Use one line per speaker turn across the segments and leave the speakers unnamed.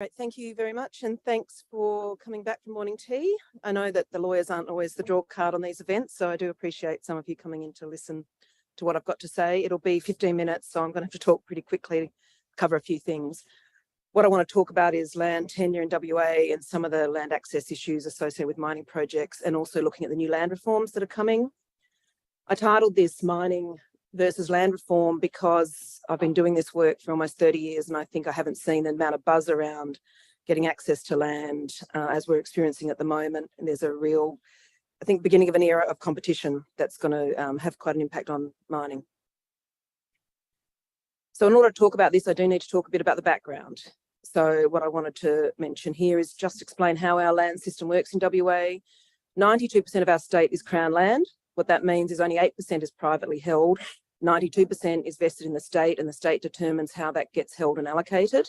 Great, thank you very much, and thanks for coming back from morning tea. I know that the lawyers aren't always the draw card on these events, so I do appreciate some of you coming in to listen to what I've got to say. It'll be 15 minutes, so I'm going to have to talk pretty quickly, cover a few things. What I want to talk about is land tenure in WA and some of the land access issues associated with mining projects, and also looking at the new land reforms that are coming. I titled this Mining versus Land Reform because I've been doing this work for almost 30 years, and I think I haven't seen the amount of buzz around getting access to land as we're experiencing at the moment. And there's a real, I think, beginning of an era of competition that's going to have quite an impact on mining. So in order to talk about this, I do need to talk a bit about the background. So what I wanted to mention here is just explain how our land system works in WA. 92% of our state is Crown land. What that means is only 8% is privately held, 92% is vested in the state, and the state determines how that gets held and allocated.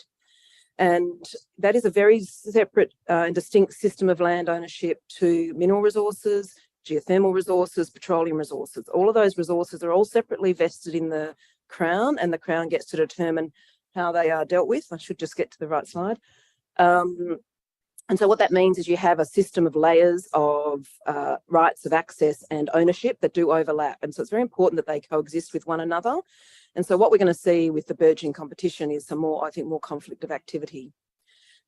And that is a very separate and distinct system of land ownership to mineral resources, geothermal resources, petroleum resources. All of those resources are all separately vested in the Crown, and the Crown gets to determine how they are dealt with. I should just get to the right slide. And so what that means is you have a system of layers of rights of access and ownership that do overlap. And so it's very important that they coexist with one another. And so what we're going to see with the burgeoning competition is some more, I think, more conflict of activity.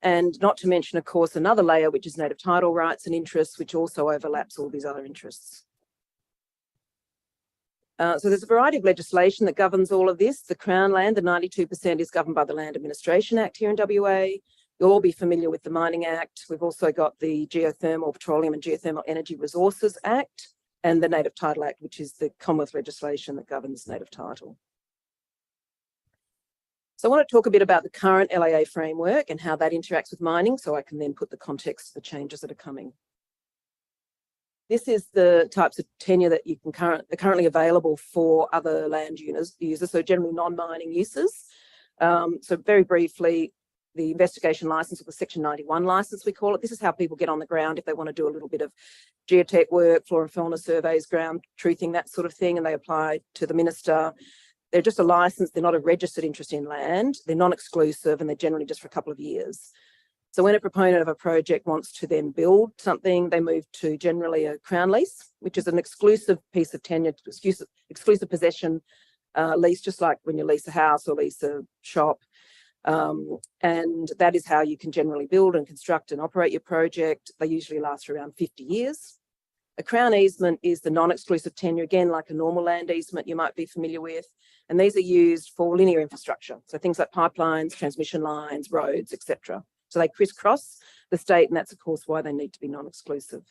And not to mention, of course, another layer, which is native title rights and interests, which also overlaps all these other interests. So there's a variety of legislation that governs all of this. The Crown land, the 92% is governed by the Land Administration Act here in WA. You'll all be familiar with the Mining Act. We've also got the Geothermal, Petroleum and Geothermal Energy Resources Act and the Native Title Act, which is the Commonwealth legislation that governs native title. So I want to talk a bit about the current LAA framework and how that interacts with mining, so I can then put the context to the changes that are coming. This is the types of tenure that you can are currently available for other land users, so generally non-mining uses. So very briefly, the investigation license, or the Section 91 license, we call it. This is how people get on the ground if they want to do a little bit of geotech work, flora and fauna surveys, ground truthing, that sort of thing, and they apply to the minister. They're just a license. They're not a registered interest in land. They're non-exclusive, and they're generally just for a couple of years. So when a proponent of a project wants to then build something, they move to generally a Crown lease, which is an exclusive piece of tenure, exclusive possession lease, just like when you lease a house or lease a shop. And that is how you can generally build and construct and operate your project. They usually last for around 50 years. A Crown easement is the non-exclusive tenure, again, like a normal land easement you might be familiar with. And these are used for linear infrastructure. So things like pipelines, transmission lines, roads, etc. So they crisscross the state, and that's, of course, why they need to be non-exclusive.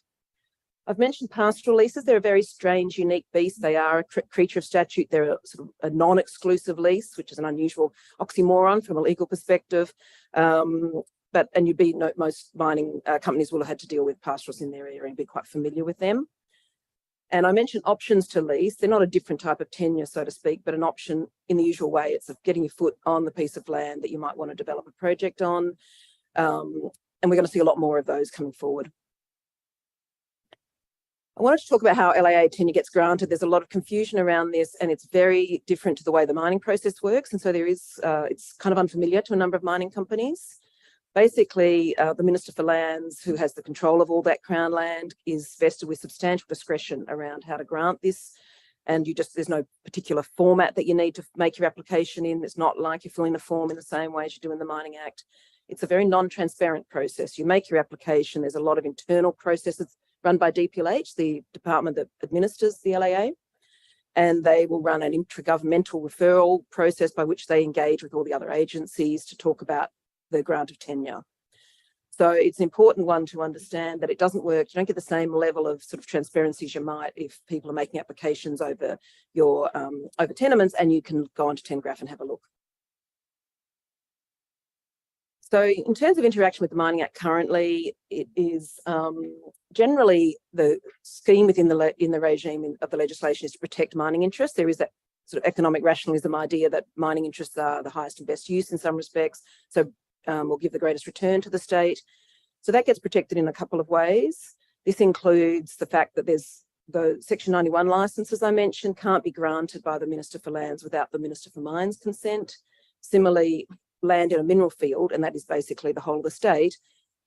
I've mentioned pastoral leases. They're a very strange, unique beast. They are a creature of statute. They're sort of a non-exclusive lease, which is an unusual oxymoron from a legal perspective. And you'd be, most mining companies will have had to deal with pastorals in their area and be quite familiar with them. And I mentioned options to lease. They're not a different type of tenure, so to speak, but an option in the usual way. It's of getting your foot on the piece of land that you might want to develop a project on. And we're going to see a lot more of those coming forward. I wanted to talk about how LAA tenure gets granted. There's a lot of confusion around this, and it's very different to the way the mining process works. And so there is, it's kind of unfamiliar to a number of mining companies. Basically, the Minister for Lands, who has the control of all that Crown land, is vested with substantial discretion around how to grant this. And there's no particular format that you need to make your application in. It's not like you're filling the form in the same way as you do in the Mining Act. It's a very non-transparent process. You make your application. There's a lot of internal processes run by DPLH, the department that administers the LAA, and they will run an intragovernmental referral process by which they engage with all the other agencies to talk about the grant of tenure. So it's an important one to understand that it doesn't work. You don't get the same level of sort of transparency as you might if people are making applications over your over tenements, and you can go onto TenGraph and have a look. So in terms of interaction with the Mining Act currently, it is generally the scheme within the regime of the legislation is to protect mining interests. There is that sort of economic rationalism idea that mining interests are the highest and best use in some respects, so will give the greatest return to the state. So that gets protected in a couple of ways. This includes the fact that there's the Section 91 licence, as I mentioned, can't be granted by the Minister for Lands without the Minister for Mines' consent. Similarly, land in a mineral field, and that is basically the whole of the state,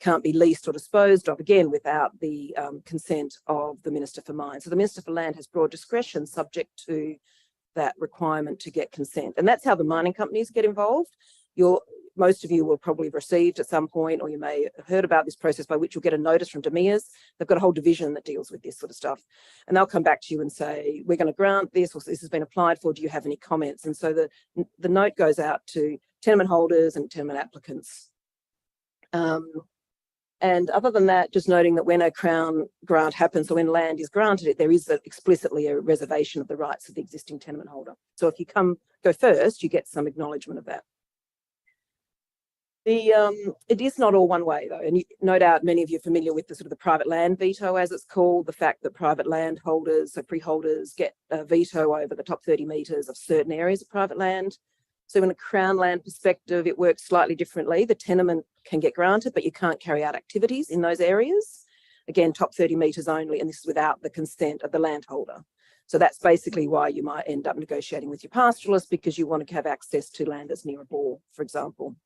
can't be leased or disposed of, again, without the consent of the Minister for Mines. So the Minister for Land has broad discretion subject to that requirement to get consent. And that's how the mining companies get involved. Most of you will probably have received at some point, or you may have heard about this process by which you'll get a notice from DMIRS. They've got a whole division that deals with this sort of stuff. And they'll come back to you and say, we're going to grant this, or this has been applied for, do you have any comments? And so the note goes out to tenement holders and tenement applicants. And other than that, just noting that when a Crown grant happens, or when land is granted, there is explicitly a reservation of the rights of the existing tenement holder. So if you go first, you get some acknowledgement of that. It is not all one way, though, and no doubt many of you are familiar with the sort of the private land veto, as it's called, the fact that private land holders, so freeholders, get a veto over the top 30 metres of certain areas of private land. So in a Crown land perspective, it works slightly differently. The tenement can get granted, but you can't carry out activities in those areas. Again, top 30 metres only, and this is without the consent of the landholder. So that's basically why you might end up negotiating with your pastoralist, because you want to have access to land that's near a bore, for example.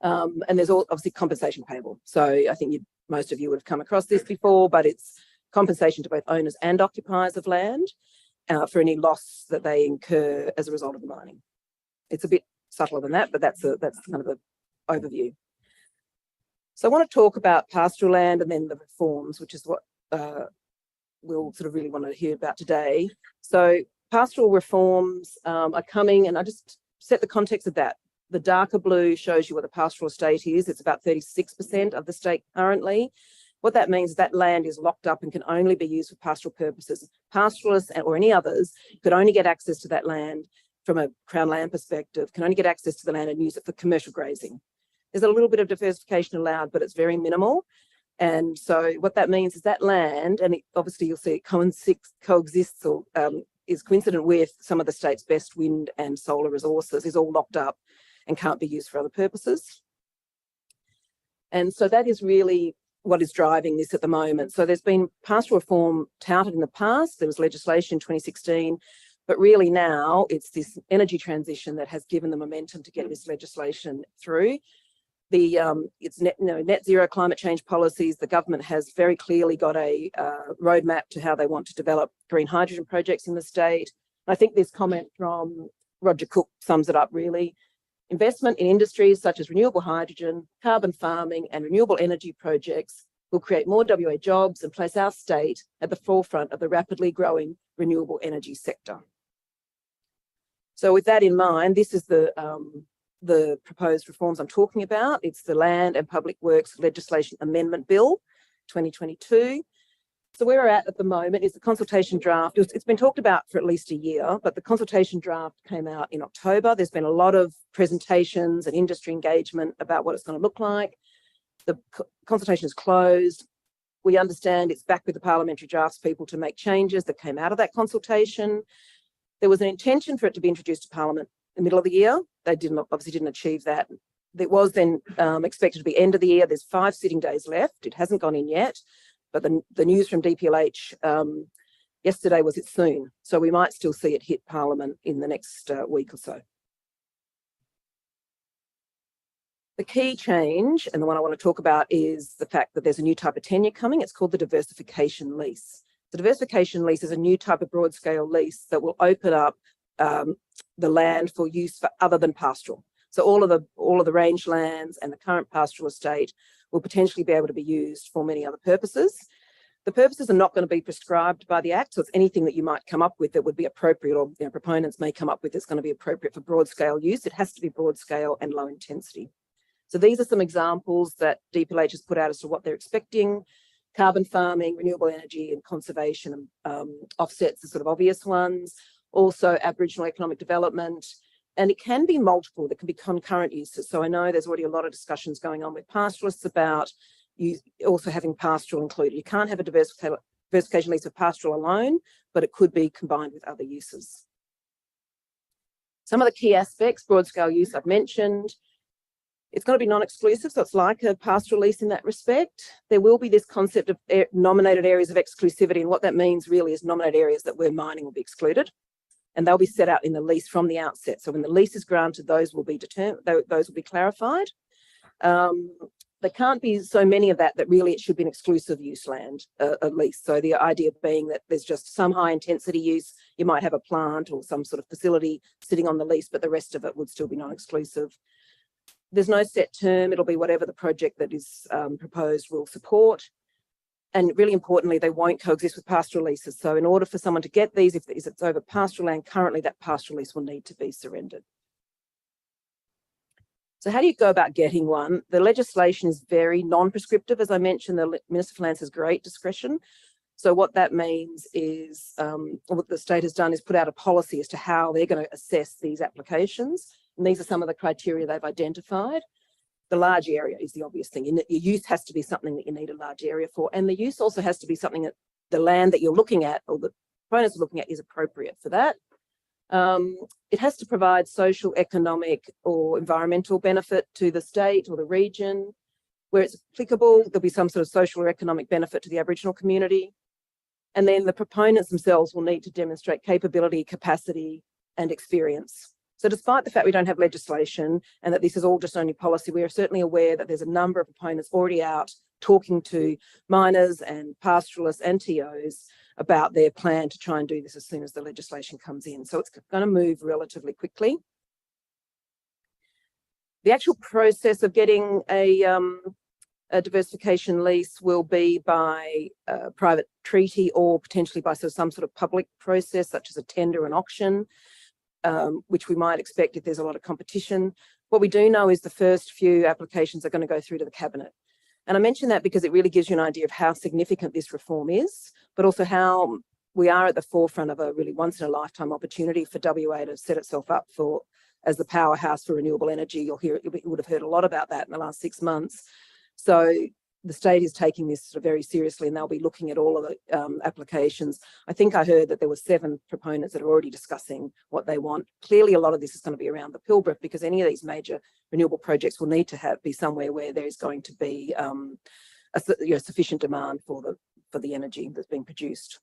And there's obviously compensation payable. So I think most of you would have come across this before, but it's compensation to both owners and occupiers of land for any loss that they incur as a result of the mining. It's a bit subtler than that, but that's kind of an overview. So I want to talk about pastoral land and then the reforms, which is what we'll sort of really want to hear about today. So pastoral reforms are coming, and I just set the context of that. The darker blue shows you what the pastoral estate is. It's about 36% of the state currently. What that means is that land is locked up and can only be used for pastoral purposes. Pastoralists or any others could only get access to that land from a Crown land perspective, can only get access to the land and use it for commercial grazing. There's a little bit of diversification allowed, but it's very minimal. And so what that means is that land, and obviously you'll see it coexists or is coincident with some of the state's best wind and solar resources, is all locked up and can't be used for other purposes. And so that is really what is driving this at the moment. So there's been pastoral reform touted in the past. There was legislation in 2016, but really now it's this energy transition that has given the momentum to get this legislation through. It's net zero climate change policies. The government has very clearly got a roadmap to how they want to develop green hydrogen projects in the state. I think this comment from Roger Cook sums it up really. Investment in industries such as renewable hydrogen, carbon farming and renewable energy projects will create more WA jobs and place our state at the forefront of the rapidly growing renewable energy sector. So with that in mind, this is the proposed reforms I'm talking about. It's the Land and Public Works Legislation Amendment Bill 2022. So where we're at the moment is the consultation draft. It's been talked about for at least a year, but the consultation draft came out in October. There's been a lot of presentations and industry engagement about what it's going to look like. The consultation is closed. We understand it's back with the parliamentary drafts people to make changes that came out of that consultation. There was an intention for it to be introduced to Parliament in the middle of the year. They obviously didn't achieve that. It was then expected to be end of the year. There's 5 sitting days left. It hasn't gone in yet. But the news from DPLH yesterday was it's soon. So we might still see it hit Parliament in the next week or so. The key change, and the one I want to talk about, is the fact that there's a new type of tenure coming. It's called the diversification lease. The diversification lease is a new type of broad-scale lease that will open up the land for use for other than pastoral. So all of the range lands and the current pastoral estate will potentially be able to be used for many other purposes. The purposes are not going to be prescribed by the Act, so it's anything that you might come up with that would be appropriate, or proponents may come up with that's going to be appropriate for broad-scale use. It has to be broad-scale and low intensity. So these are some examples that DPLH has put out as to what they're expecting. Carbon farming, renewable energy and conservation offsets are sort of obvious ones. Also Aboriginal economic development. And it can be multiple, there can be concurrent uses. So I know there's already a lot of discussions going on with pastoralists about you also having pastoral included. You can't have a diversification lease of pastoral alone, but it could be combined with other uses. Some of the key aspects, broad scale use I've mentioned. It's going to be non-exclusive, so it's like a pastoral lease in that respect. There will be this concept of nominated areas of exclusivity, and what that means really is nominated areas that where mining will be excluded. and they'll be set out in the lease from the outset. So when the lease is granted, those will be clarified. There can't be so many of that really it should be an exclusive use land, at least. So the idea being that there's just some high intensity use. You might have a plant or some sort of facility sitting on the lease, but the rest of it would still be non-exclusive. There's no set term. It'll be whatever the project that is proposed will support. And really importantly, they won't coexist with pastoral leases. So in order for someone to get these, if it's over pastoral land currently, that pastoral lease will need to be surrendered. So how do you go about getting one? The legislation is very non-prescriptive. As I mentioned, the Minister for Lands has great discretion. So what that means is, what the state has done is put out a policy as to how they're going to assess these applications. And these are some of the criteria they've identified. The large area is the obvious thing. Your use has to be something that you need a large area for. And the use also has to be something that the land that you're looking at or the proponents are looking at is appropriate for that. It has to provide social, economic or environmental benefit to the state or the region. Where it's applicable, there'll be some sort of social or economic benefit to the Aboriginal community. And then the proponents themselves will need to demonstrate capability, capacity and experience. So despite the fact we don't have legislation and that this is all just only policy, we are certainly aware that there's a number of proponents already out talking to miners and pastoralists and TOs about their plan to try and do this as soon as the legislation comes in. So it's going to move relatively quickly. The actual process of getting a diversification lease will be by a private treaty or potentially by some sort of public process, such as a tender and auction, which we might expect if there's a lot of competition. What we do know is the first few applications are going to go through to the Cabinet. And I mention that because it really gives you an idea of how significant this reform is, but also how we are at the forefront of a really once-in-a-lifetime opportunity for WA to set itself up as the powerhouse for renewable energy. You would have heard a lot about that in the last 6 months. So the state is taking this sort of very seriously, and they'll be looking at all of the applications. I think I heard that there were 7 proponents that are already discussing what they want. Clearly, a lot of this is going to be around the Pilbara, because any of these major renewable projects will need to be somewhere where there is going to be sufficient demand for the energy that's being produced.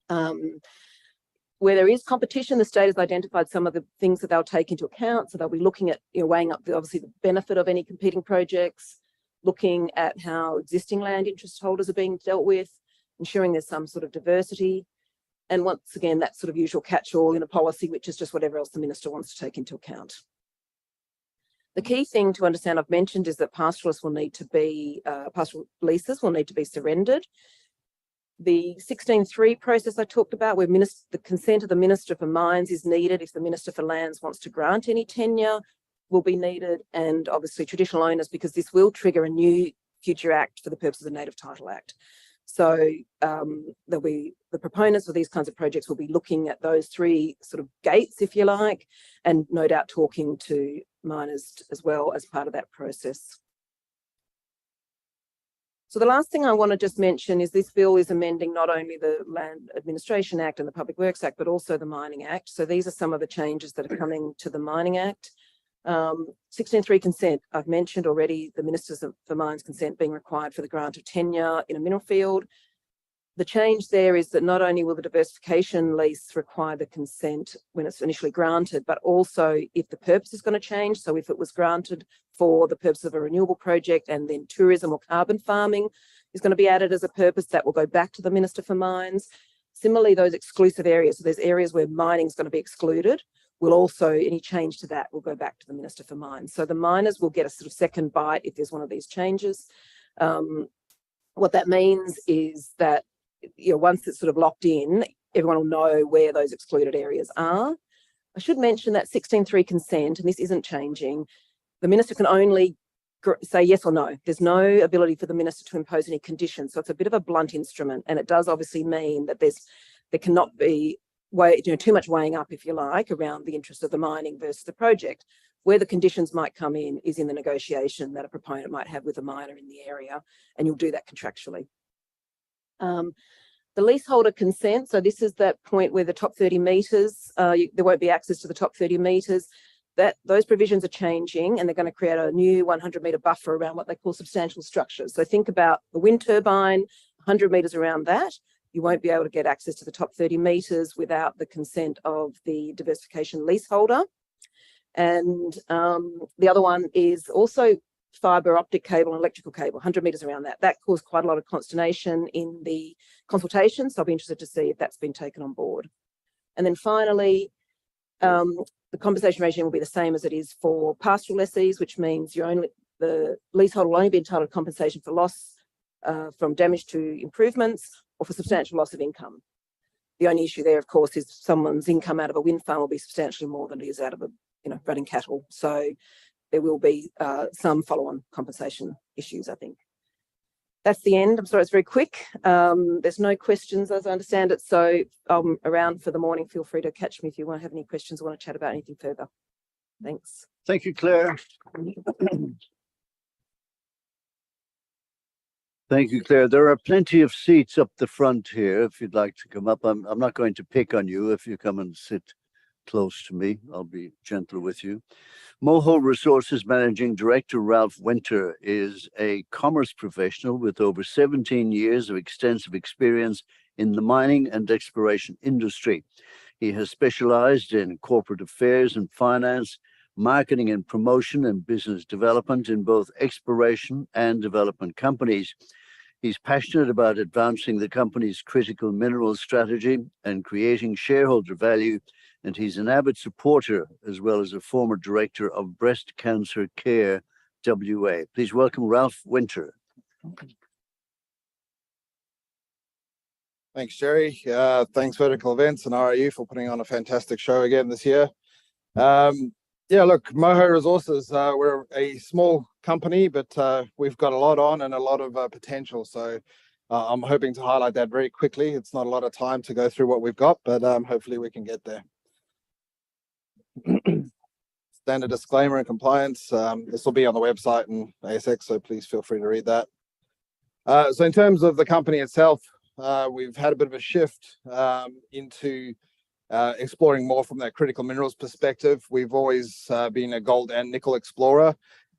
Where there is competition, the state has identified some of the things that they'll take into account. So they'll be looking at weighing up obviously the benefit of any competing projects, looking at how existing land interest holders are being dealt with, ensuring there's some sort of diversity. And once again, that sort of usual catch-all in a policy, which is just whatever else the minister wants to take into account. The key thing to understand, I've mentioned, is that pastoral leases will need to be surrendered. The 16.3 process I talked about, where the consent of the Minister for Mines is needed if the Minister for Lands wants to grant any tenure, will be needed, and obviously traditional owners, because this will trigger a new future act for the purpose of the Native Title Act. So there'll be the proponents of these kinds of projects will be looking at those 3 sort of gates, if you like, and no doubt talking to miners as well as part of that process. So the last thing I want to just mention is this bill is amending not only the Land Administration Act and the Public Works Act, but also the Mining Act. So these are some of the changes that are coming to the Mining Act. 16.3 consent, I've mentioned already the Ministers for Mines consent being required for the grant of tenure in a mineral field. The change there is that not only will the diversification lease require the consent when it's initially granted, but also if the purpose is going to change. So if it was granted for the purpose of a renewable project and then tourism or carbon farming is going to be added as a purpose, that will go back to the Minister for Mines. Similarly, those exclusive areas, so there's areas where mining is going to be excluded, will also, any change to that will go back to the Minister for Mines. So the miners will get a sort of second bite if there's one of these changes. What that means is that once it's sort of locked in, everyone will know where those excluded areas are. I should mention that 16.3 consent, and this isn't changing, the Minister can only say yes or no. There's no ability for the Minister to impose any conditions. So it's a bit of a blunt instrument, and it does obviously mean that there cannot be too much weighing up, if you like, around the interest of the mining versus the project. Where the conditions might come in is in the negotiation that a proponent might have with a miner in the area, and you'll do that contractually. The leaseholder consent, so this is that point where the top 30 metres, there won't be access to the top 30 metres. Those provisions are changing, and they're going to create a new 100-metre buffer around what they call substantial structures. So think about the wind turbine, 100 metres around that. You won't be able to get access to the top 30 metres without the consent of the diversification leaseholder. And the other one is also fibre optic cable and electrical cable, 100 metres around that. That caused quite a lot of consternation in the consultation, so I'll be interested to see if that's been taken on board. And then finally, the compensation regime will be the same as it is for pastoral lessees, which means the leaseholder will only be entitled to compensation for loss from damage to improvements or for substantial loss of income. The only issue there, of course, is someone's income out of a wind farm will be substantially more than it is out of running cattle. So there will be some follow-on compensation issues, I think. That's the end. I'm sorry, it's very quick. There's no questions as I understand it. So I'm around for the morning. Feel free to catch me if you want to have any questions or want to chat about anything further. Thanks.
Thank you, Claire. Thank you, Claire. There are plenty of seats up the front here if you'd like to come up. I'm not going to pick on you if you come and sit close to me. I'll be gentle with you. Moho Resources Managing Director Ralph Winter is a commerce professional with over 17 years of extensive experience in the mining and exploration industry. He has specialized in corporate affairs and finance, marketing and promotion, and business development in both exploration and development companies. He's passionate about advancing the company's critical mineral strategy and creating shareholder value, and he's an avid supporter as well as a former director of Breast Cancer Care WA. Please welcome Ralph Winter.
Thanks, Jerry. Thanks, Vertical Events and RIU for putting on a fantastic show again this year. Yeah, look, Moho Resources, we're a small company, but we've got a lot on and a lot of potential. So I'm hoping to highlight that very quickly. It's not a lot of time to go through what we've got, but hopefully we can get there. Standard disclaimer and compliance. This will be on the website and ASX, so please feel free to read that. So in terms of the company itself, we've had a bit of a shift into exploring more from that critical minerals perspective. We've always been a gold and nickel explorer,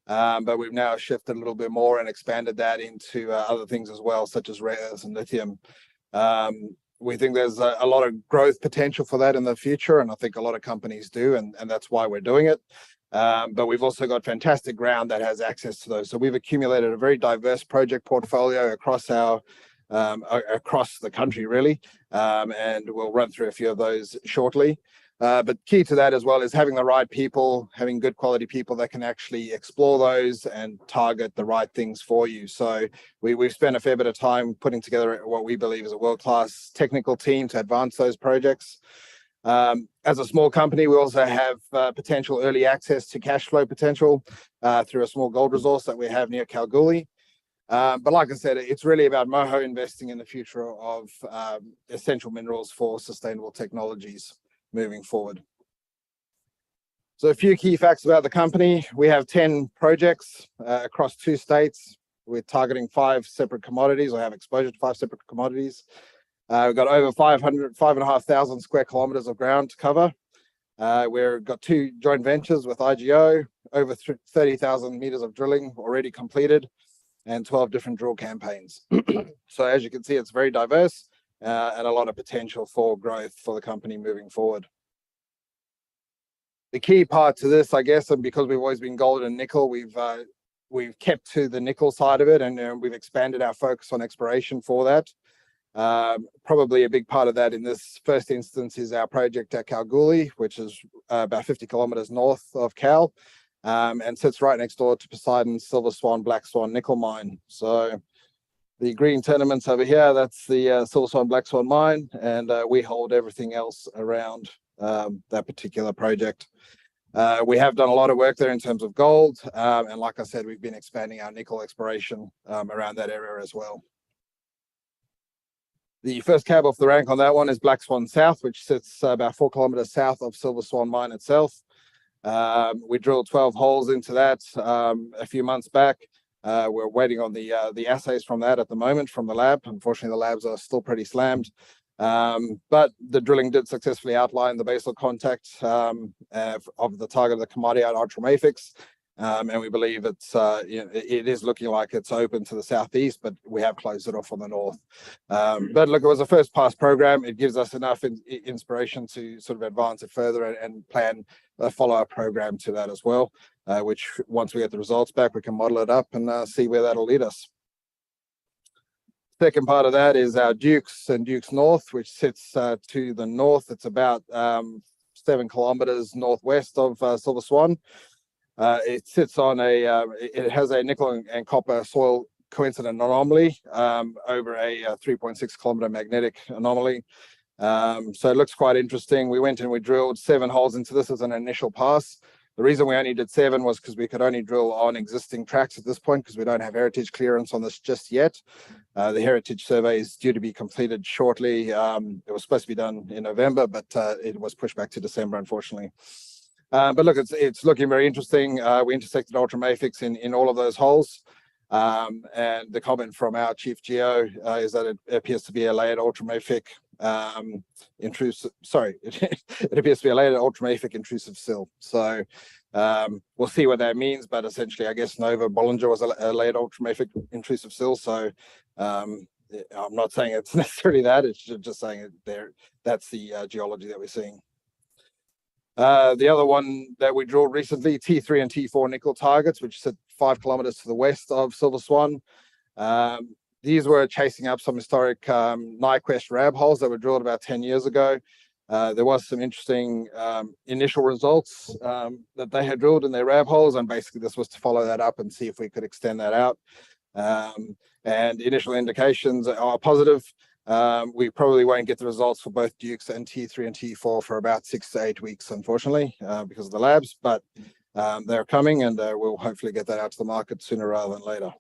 but we've now shifted a little bit more and expanded that into other things as well, such as rare earths and lithium. We think there's a lot of growth potential for that in the future, and I think a lot of companies do, and that's why we're doing it. But we've also got fantastic ground that has access to those. So we've accumulated a very diverse project portfolio across the country, really, and we'll run through a few of those shortly. But key to that as well is having the right people, having good quality people that can actually explore those and target the right things for you. So we've spent a fair bit of time putting together what we believe is a world-class technical team to advance those projects. As a small company, we also have potential early access to cash flow potential through a small gold resource that we have near Kalgoorlie. But like I said, it's really about Moho investing in the future of essential minerals for sustainable technologies moving forward. So a few key facts about the company. We have 10 projects across 2 states. We're targeting 5 separate commodities, or have exposure to 5 separate commodities. We've got over 5,500 square kilometers of ground to cover. We've got 2 joint ventures with IGO, over 30,000 meters of drilling already completed, and 12 different drill campaigns. So as you can see, it's very diverse and a lot of potential for growth for the company moving forward. The key part to this, I guess, and because we've always been gold and nickel, we've kept to the nickel side of it, and we've expanded our focus on exploration for that. Probably a big part of that in this first instance is our project at Kalgoorlie, which is about 50 kilometers north of Kal, and sits right next door to Poseidon's Silver Swan, Black Swan nickel mine. So the green tenements over here, that's the Silver Swan, Black Swan mine, and we hold everything else around that particular project. We have done a lot of work there in terms of gold, and like I said, we've been expanding our nickel exploration around that area as well. The first cab off the rank on that one is Black Swan South, which sits about 4 kilometers south of Silver Swan mine itself. We drilled 12 holes into that a few months back. We're waiting on the assays from that at the moment from the lab. Unfortunately, the labs are still pretty slammed. But the drilling did successfully outline the basal contact of the target of the commodite ultramafics. And we believe it's it is looking like it's open to the southeast, but we have closed it off on the north. But look, it was a first pass program. It gives us enough inspiration to sort of advance it further and plan a follow-up program to that as well, which once we get the results back, we can model it up and see where that'll lead us. Second part of that is our Dukes and Dukes North, which sits to the north. It's about 7 kilometers northwest of Silver Swan. It sits on it has a nickel and copper soil coincident anomaly over a 3.6 kilometer magnetic anomaly. So it looks quite interesting. We went and we drilled 7 holes into this as an initial pass. The reason we only did 7 was because we could only drill on existing tracks at this point because we don't have heritage clearance on this just yet. The heritage survey is due to be completed shortly. It was supposed to be done in November, but it was pushed back to December, unfortunately. But look, it's looking very interesting. We intersected ultramafics in all of those holes. And the comment from our chief geo is that it appears to be a layered ultramafic intrusive. Sorry, it appears to be a layered ultramafic intrusive sill. So we'll see what that means. But essentially, I guess Nova Bollinger was a layered ultramafic intrusive sill. So I'm not saying it's necessarily that. It's just saying that's the geology that we're seeing. The other one that we drilled recently, T3 and T4 nickel targets, which sit 5 kilometers to the west of Silver Swan. These were chasing up some historic Nyquist RAB holes that were drilled about 10 years ago. There was some interesting initial results that they had drilled in their RAB holes, and basically this was to follow that up and see if we could extend that out. And initial indications are positive. We probably won't get the results for both Dukes and T3 and T4 for about 6 to 8 weeks, unfortunately, because of the labs, but they're coming, and we'll hopefully get that out to the market sooner rather than later.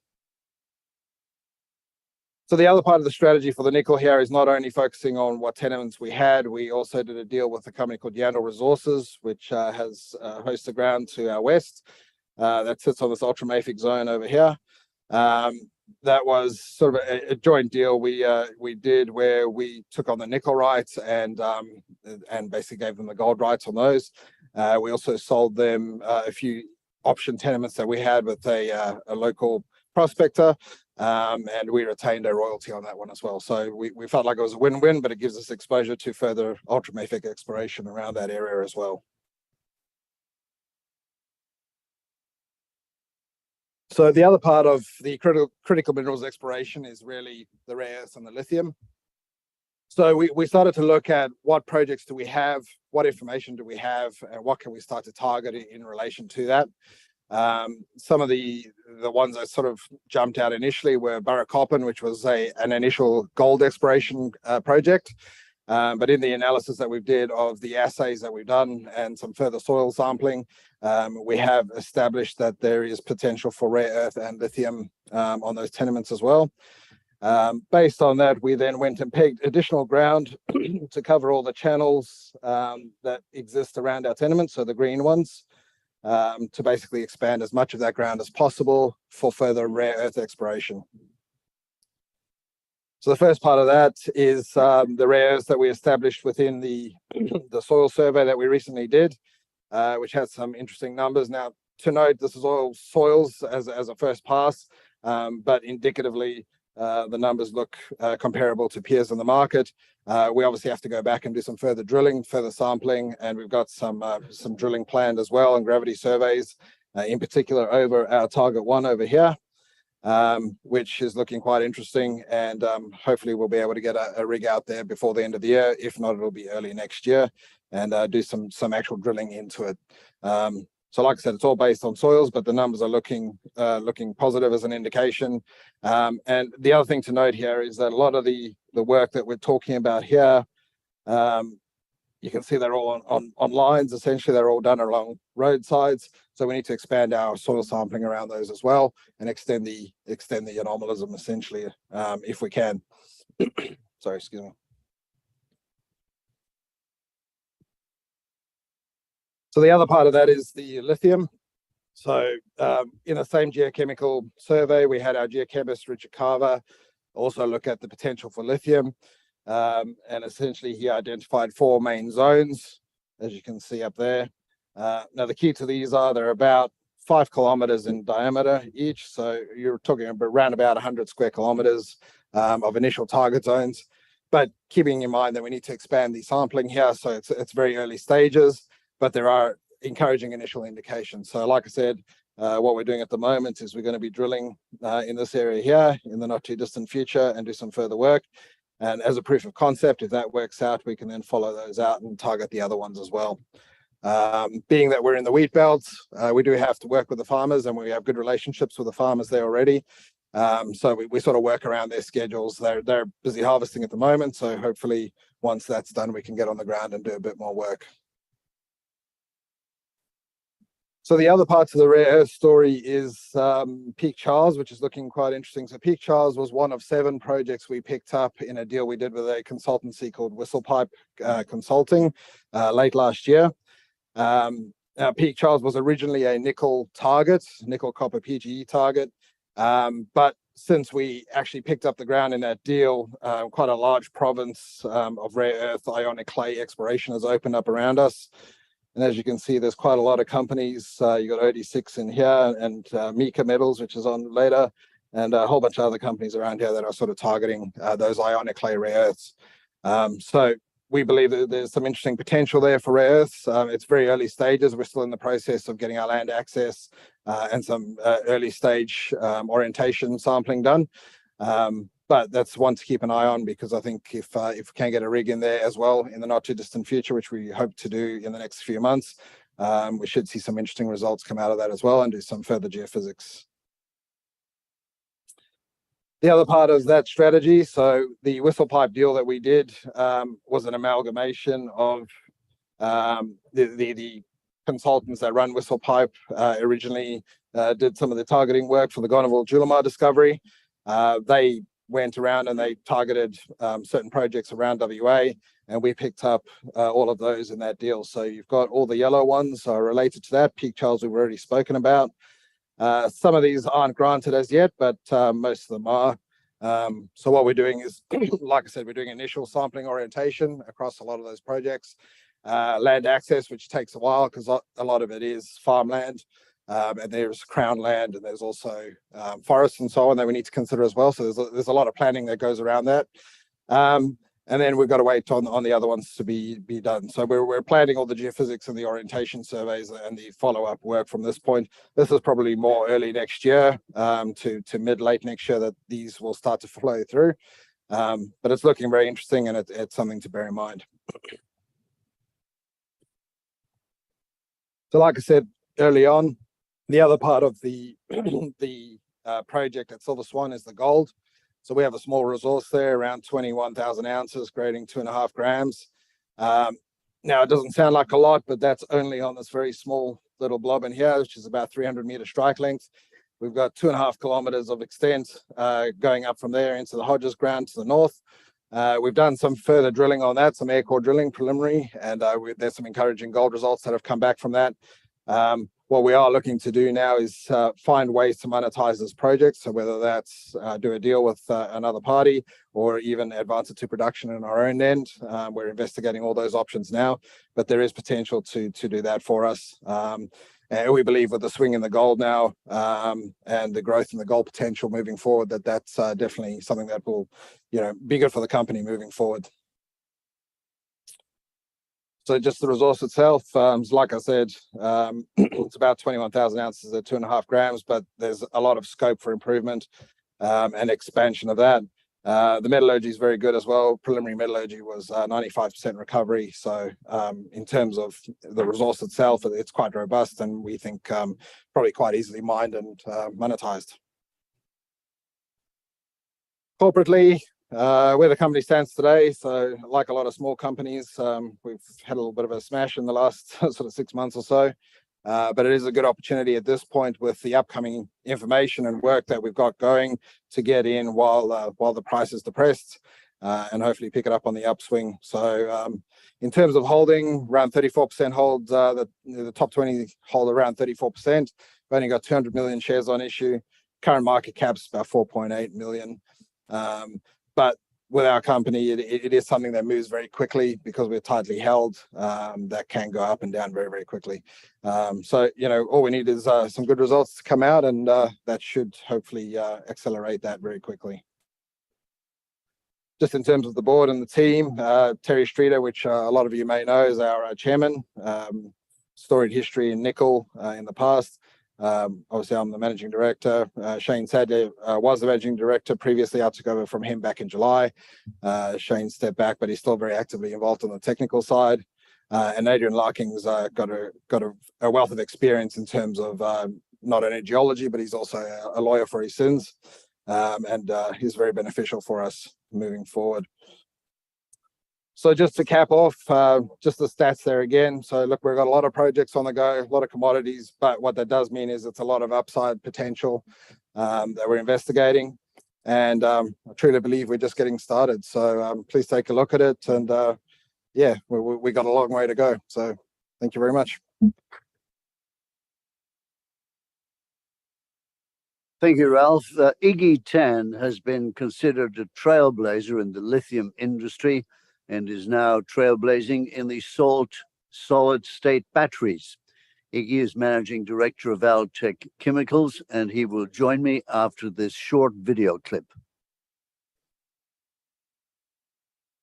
So the other part of the strategy for the nickel here is not only focusing on what tenements we had, we also did a deal with a company called Yandal Resources, which has host of ground to our west. That sits on this ultramafic zone over here. That was sort of a joint deal we did where we took on the nickel rights and basically gave them the gold rights on those. We also sold them a few option tenements that we had with a local prospector, and we retained a royalty on that one as well. So we felt like it was a win-win, but it gives us exposure to further ultramafic exploration around that area as well. So the other part of the critical minerals exploration is really the rare earths and the lithium. So we started to look at what projects do we have, what information do we have, and what can we start to target in relation to that. Some of the ones that sort of jumped out initially were Burracoppin, which was an initial gold exploration project. But in the analysis that we did of the assays that we've done and some further soil sampling, we have established that there is potential for rare earth and lithium on those tenements as well. Based on that, we then went and pegged additional ground to cover all the channels that exist around our tenements, so the green ones, to basically expand as much of that ground as possible for further rare earth exploration. So the first part of that is the rare earths that we established within the soil survey that we recently did, which has some interesting numbers. Now, to note, this is all soils as a first pass, but indicatively, the numbers look comparable to peers in the market. We obviously have to go back and do some further drilling, further sampling, and we've got some drilling planned as well and gravity surveys, in particular over our target 1 over here. Which is looking quite interesting, and hopefully we'll be able to get a rig out there before the end of the year. If not, it'll be early next year, and do some actual drilling into it. So like I said, it's all based on soils, but the numbers are looking positive as an indication. And the other thing to note here is that a lot of the work that we're talking about here, you can see they're all on lines. Essentially, they're all done along roadsides. So we need to expand our soil sampling around those as well and extend the anomalism essentially, if we can. Sorry, excuse me. So the other part of that is the lithium. So in the same geochemical survey, we had our geochemist Richard Carver also look at the potential for lithium. And essentially he identified 4 main zones, as you can see up there. Now the key to these are they're about 5 kilometers in diameter each. So you're talking about around about 100 square kilometers of initial target zones. But keeping in mind that we need to expand the sampling here, so it's very early stages, but there are encouraging initial indications. So like I said, what we're doing at the moment is we're going to be drilling in this area here in the not too distant future and do some further work. And as a proof of concept, if that works out, we can then follow those out and target the other ones as well. Being that we're in the wheat belts, we do have to work with the farmers, and we have good relationships with the farmers there already. So we sort of work around their schedules. They're busy harvesting at the moment, so hopefully once that's done, we can get on the ground and do a bit more work. So the other parts of the rare earth story is Peak Charles, which is looking quite interesting. So Peak Charles was one of 7 projects we picked up in a deal we did with a consultancy called Whistlepipe Consulting late last year. Peak Charles was originally a nickel target, nickel copper PGE target. But since we actually picked up the ground in that deal, quite a large province of rare earth ionic clay exploration has opened up around us. And as you can see, there's quite a lot of companies. You got OD6 in here, and Meeka Metals, which is on later, and a whole bunch of other companies around here that are sort of targeting those ionic clay rare earths. So we believe that there's some interesting potential there for rare earths. It's very early stages. We're still in the process of getting our land access and some early stage orientation sampling done. But that's one to keep an eye on, because I think if we can get a rig in there as well in the not too distant future, which we hope to do in the next few months, we should see some interesting results come out of that as well and do some further geophysics. The other part of that strategy, so the Whistlepipe deal that we did was an amalgamation of the consultants that run Whistlepipe originally did some of the targeting work for the Gonaville-Julimar discovery. They went around and they targeted certain projects around WA, and we picked up all of those in that deal. So you've got all the yellow ones are related to that. Peak Charles we've already spoken about. Some of these aren't granted as yet, but most of them are. So what we're doing is, like I said, we're doing initial sampling orientation across a lot of those projects. Land access, which takes a while because a lot of it is farmland. And there's crown land, and there's also forests and so on that we need to consider as well. So there's a lot of planning that goes around that. And then we've got to wait on the other ones to be done. So we're planning all the geophysics and the orientation surveys and the follow-up work from this point. This is probably more early next year to mid-late next year that these will start to flow through. But it's looking very interesting, and it's something to bear in mind. So like I said early on, the other part of the project at Silver Swan is the gold. So we have a small resource there, around 21,000 ounces, grading 2.5 grams. Now, it doesn't sound like a lot, but that's only on this very small little blob in here, which is about 300-meter strike length. We've got 2.5 kilometers of extent going up from there into the Hodges ground to the north. We've done some further drilling on that, some air core drilling preliminary, and there's some encouraging gold results that have come back from that. What we are looking to do now is find ways to monetize this project. So whether that's do a deal with another party or even advance it to production in our own end, we're investigating all those options now, but there is potential to do that for us. And we believe with the swing in the gold now and the growth in the gold potential moving forward, that's definitely something that will, be good for the company moving forward. So just the resource itself, like I said, it's about 21,000 ounces at 2.5 grams, but there's a lot of scope for improvement and expansion of that. The metallurgy is very good as well. Preliminary metallurgy was 95% recovery. So in terms of the resource itself, it's quite robust, and we think probably quite easily mined and monetized. Corporately, where the company stands today, so like a lot of small companies, we've had a little bit of a smash in the last sort of 6 months or so, but it is a good opportunity at this point with the upcoming information and work that we've got going to get in while the price is depressed, and hopefully pick it up on the upswing. So in terms of holding, around 34% holds, the top 20 hold around 34%. We've only got 200 million shares on issue. Current market cap's about 4.8 million. But with our company, it is something that moves very quickly because we're tightly held. That can go up and down very, very quickly. So, all we need is some good results to come out, and that should hopefully accelerate that very quickly. Just in terms of the board and the team, Terry Streeter, which a lot of you may know, is our chairman. Storied history in nickel in the past. Obviously, I'm the managing director. Shane Sadler was the managing director previously. I took over from him back in July. Shane stepped back, but he's still very actively involved on the technical side. And Adrian Larking's got a wealth of experience in terms of not only geology, but he's also a lawyer for his sins. And he's very beneficial for us moving forward. So just to cap off, just the stats there again. So look, we've got a lot of projects on the go, a lot of commodities, but what that does mean is it's a lot of upside potential that we're investigating. And I truly believe we're just getting started. So please take a look at it. And yeah, we got a long way to go. So thank you very much.
Thank you, Ralph. Iggy 10 has been considered a trailblazer in the lithium industry and is now trailblazing in the solid-state batteries. Iggy is Managing Director of Altech Chemicals, and he will join me after this short video clip.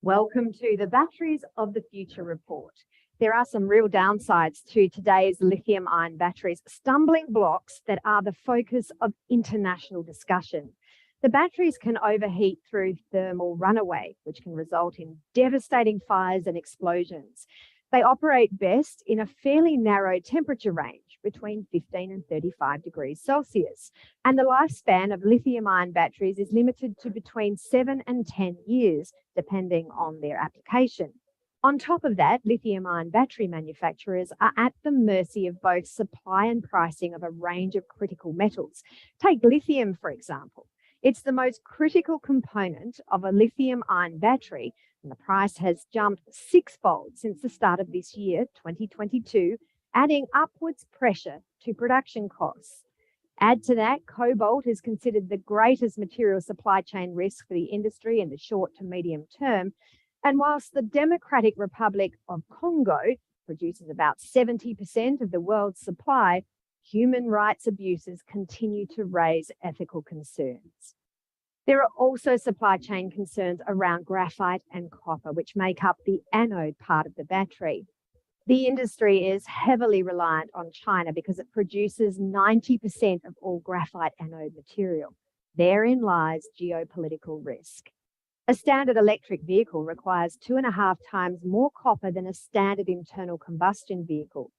Welcome to the Batteries of the Future report. There are some real downsides to today's lithium-ion batteries, stumbling blocks that are the focus of international discussion. The batteries can overheat through thermal runaway, which can result in devastating fires and explosions. They operate best in a fairly narrow temperature range between 15 and 35 degrees Celsius. And the lifespan of lithium-ion batteries is limited to between 7 and 10 years, depending on their application. On top of that, lithium-ion battery manufacturers are at the mercy of both supply and pricing of a range of critical metals. Take lithium, for example. It's the most critical component of a lithium-ion battery, and the price has jumped sixfold since the start of this year, 2022, adding upwards pressure to production costs. Add to that, cobalt is considered the greatest material supply chain risk for the industry in the short to medium term. And whilst the Democratic Republic of Congo produces about 70% of the world's supply, human rights abuses continue to raise ethical concerns. There are also supply chain concerns around graphite and copper, which make up the anode part of the battery. The industry is heavily reliant on China because it produces 90% of all graphite anode material. Therein lies geopolitical risk. A standard electric vehicle requires 2.5 times more copper than a standard internal combustion vehicle.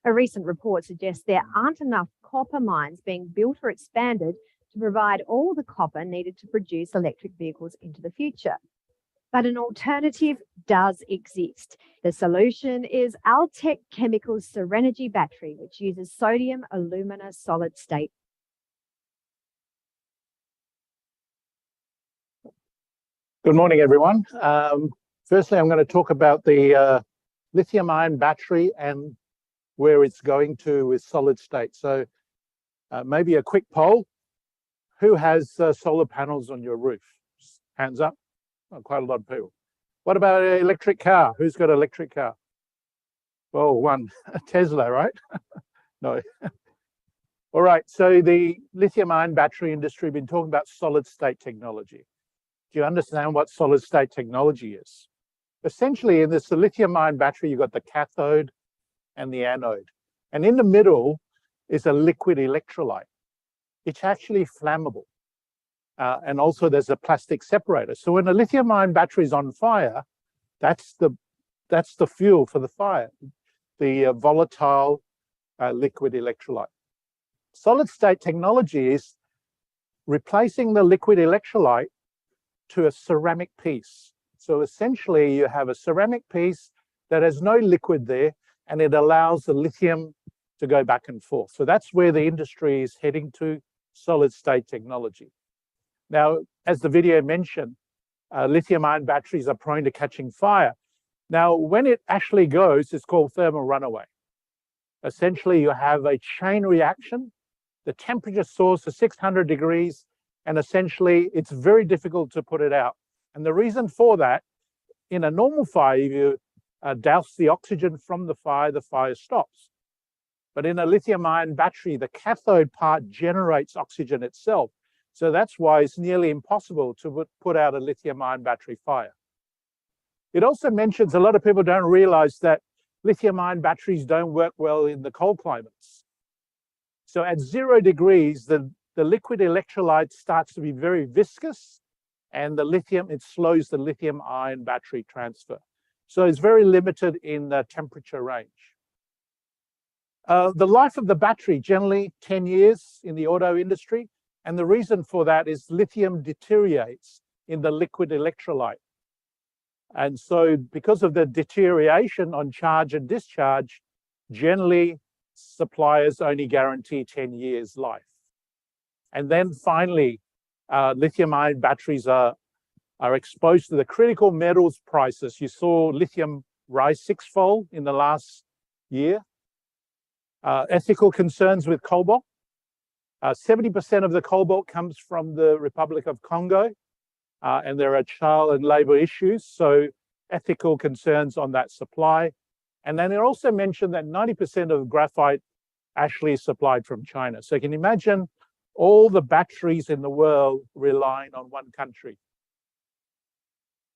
A recent report suggests there aren't enough copper mines being built or expanded to provide all the copper needed to produce electric vehicles into the future. But an alternative does exist. The solution is Altech Chemicals Serenergy battery, which uses sodium alumina solid state.
Good morning, everyone. Firstly, I'm going to talk about the lithium-ion battery and where it's going to with solid state. So maybe a quick poll. Who has solar panels on your roof? Hands up. Oh, quite a lot of people. What about an electric car? Who's got an electric car? Oh, one. Tesla, right? No. All right. So the lithium-ion battery industry have been talking about solid state technology. Do you understand what solid state technology is? Essentially, in this lithium-ion battery, you've got the cathode and the anode. And in the middle is a liquid electrolyte. It's actually flammable. And also there's a plastic separator. So when a lithium-ion battery is on fire, that's the fuel for the fire, the volatile liquid electrolyte. Solid state technology is replacing the liquid electrolyte to a ceramic piece. So essentially you have a ceramic piece that has no liquid there, and it allows the lithium to go back and forth. So that's where the industry is heading to, solid state technology. Now, as the video mentioned, lithium-ion batteries are prone to catching fire. Now, when it actually goes, it's called thermal runaway. Essentially, you have a chain reaction. The temperature soars to 600 degrees, and essentially, it's very difficult to put it out. And the reason for that, in a normal fire, if you douse the oxygen from the fire stops. But in a lithium-ion battery, the cathode part generates oxygen itself. So that's why it's nearly impossible to put out a lithium-ion battery fire. It also mentions, a lot of people don't realize that lithium-ion batteries don't work well in the cold climates. So at 0 degrees, the liquid electrolyte starts to be very viscous, and it slows the lithium-ion battery transfer. So it's very limited in the temperature range. The life of the battery, generally 10 years in the auto industry. And the reason for that is lithium deteriorates in the liquid electrolyte. And so because of the deterioration on charge and discharge, generally suppliers only guarantee 10 years life. And then finally, lithium-ion batteries are exposed to the critical metals prices. You saw lithium rise 6-fold in the last year. Ethical concerns with cobalt. 70% of the cobalt comes from the Republic of Congo, and there are child and labor issues, so ethical concerns on that supply. And then it also mentioned that 90% of graphite actually is supplied from China. So you can imagine all the batteries in the world relying on one country.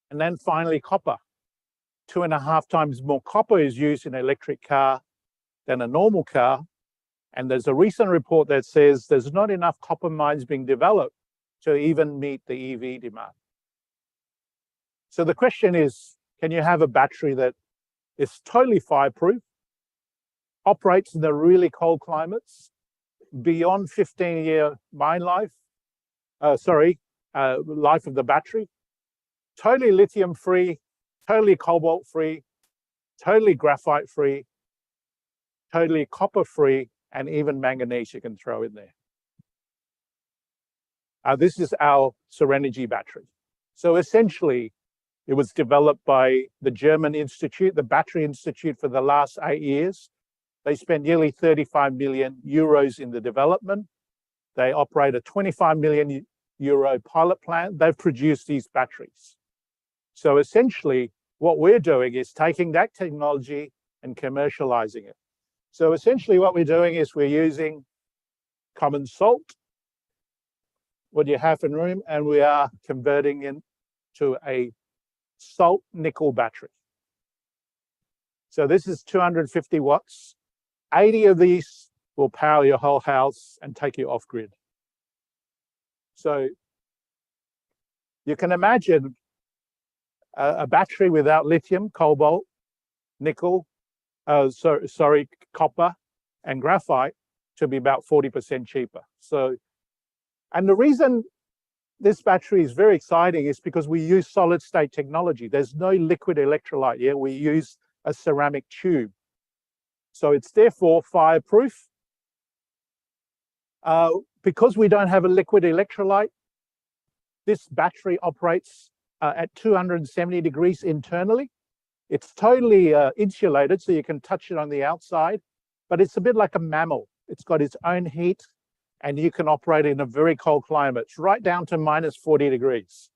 And then finally, copper. 2.5 times more copper is used in an electric car than a normal car. And there's a recent report that says there's not enough copper mines being developed to even meet the EV demand. So the question is, can you have a battery that is totally fireproof, operates in the really cold climates, beyond 15-year mine life, life of the battery, totally lithium-free, totally cobalt-free, totally graphite-free, totally copper-free, and even manganese you can throw in there. This is our Serenergy battery. So essentially, it was developed by the German Institute, the Battery Institute, for the last 8 years. They spent nearly 35 million euros in the development. They operate a 25 million euro pilot plant. They've produced these batteries. So essentially, what we're doing is taking that technology and commercializing it. So essentially what we're doing is we're using common salt, what you have in room, and we are converting into a salt nickel battery. So this is 250 watts. 80 of these will power your whole house and take you off grid. So you can imagine a battery without lithium, cobalt, nickel, copper and graphite to be about 40% cheaper. So, and the reason this battery is very exciting is because we use solid state technology. There's no liquid electrolyte here. We use a ceramic tube. So it's therefore fireproof. Because we don't have a liquid electrolyte, this battery operates at 270 degrees internally. It's totally insulated, so you can touch it on the outside, but it's a bit like a mammal. It's got its own heat, and you can operate in a very cold climate, right down to -40 degrees.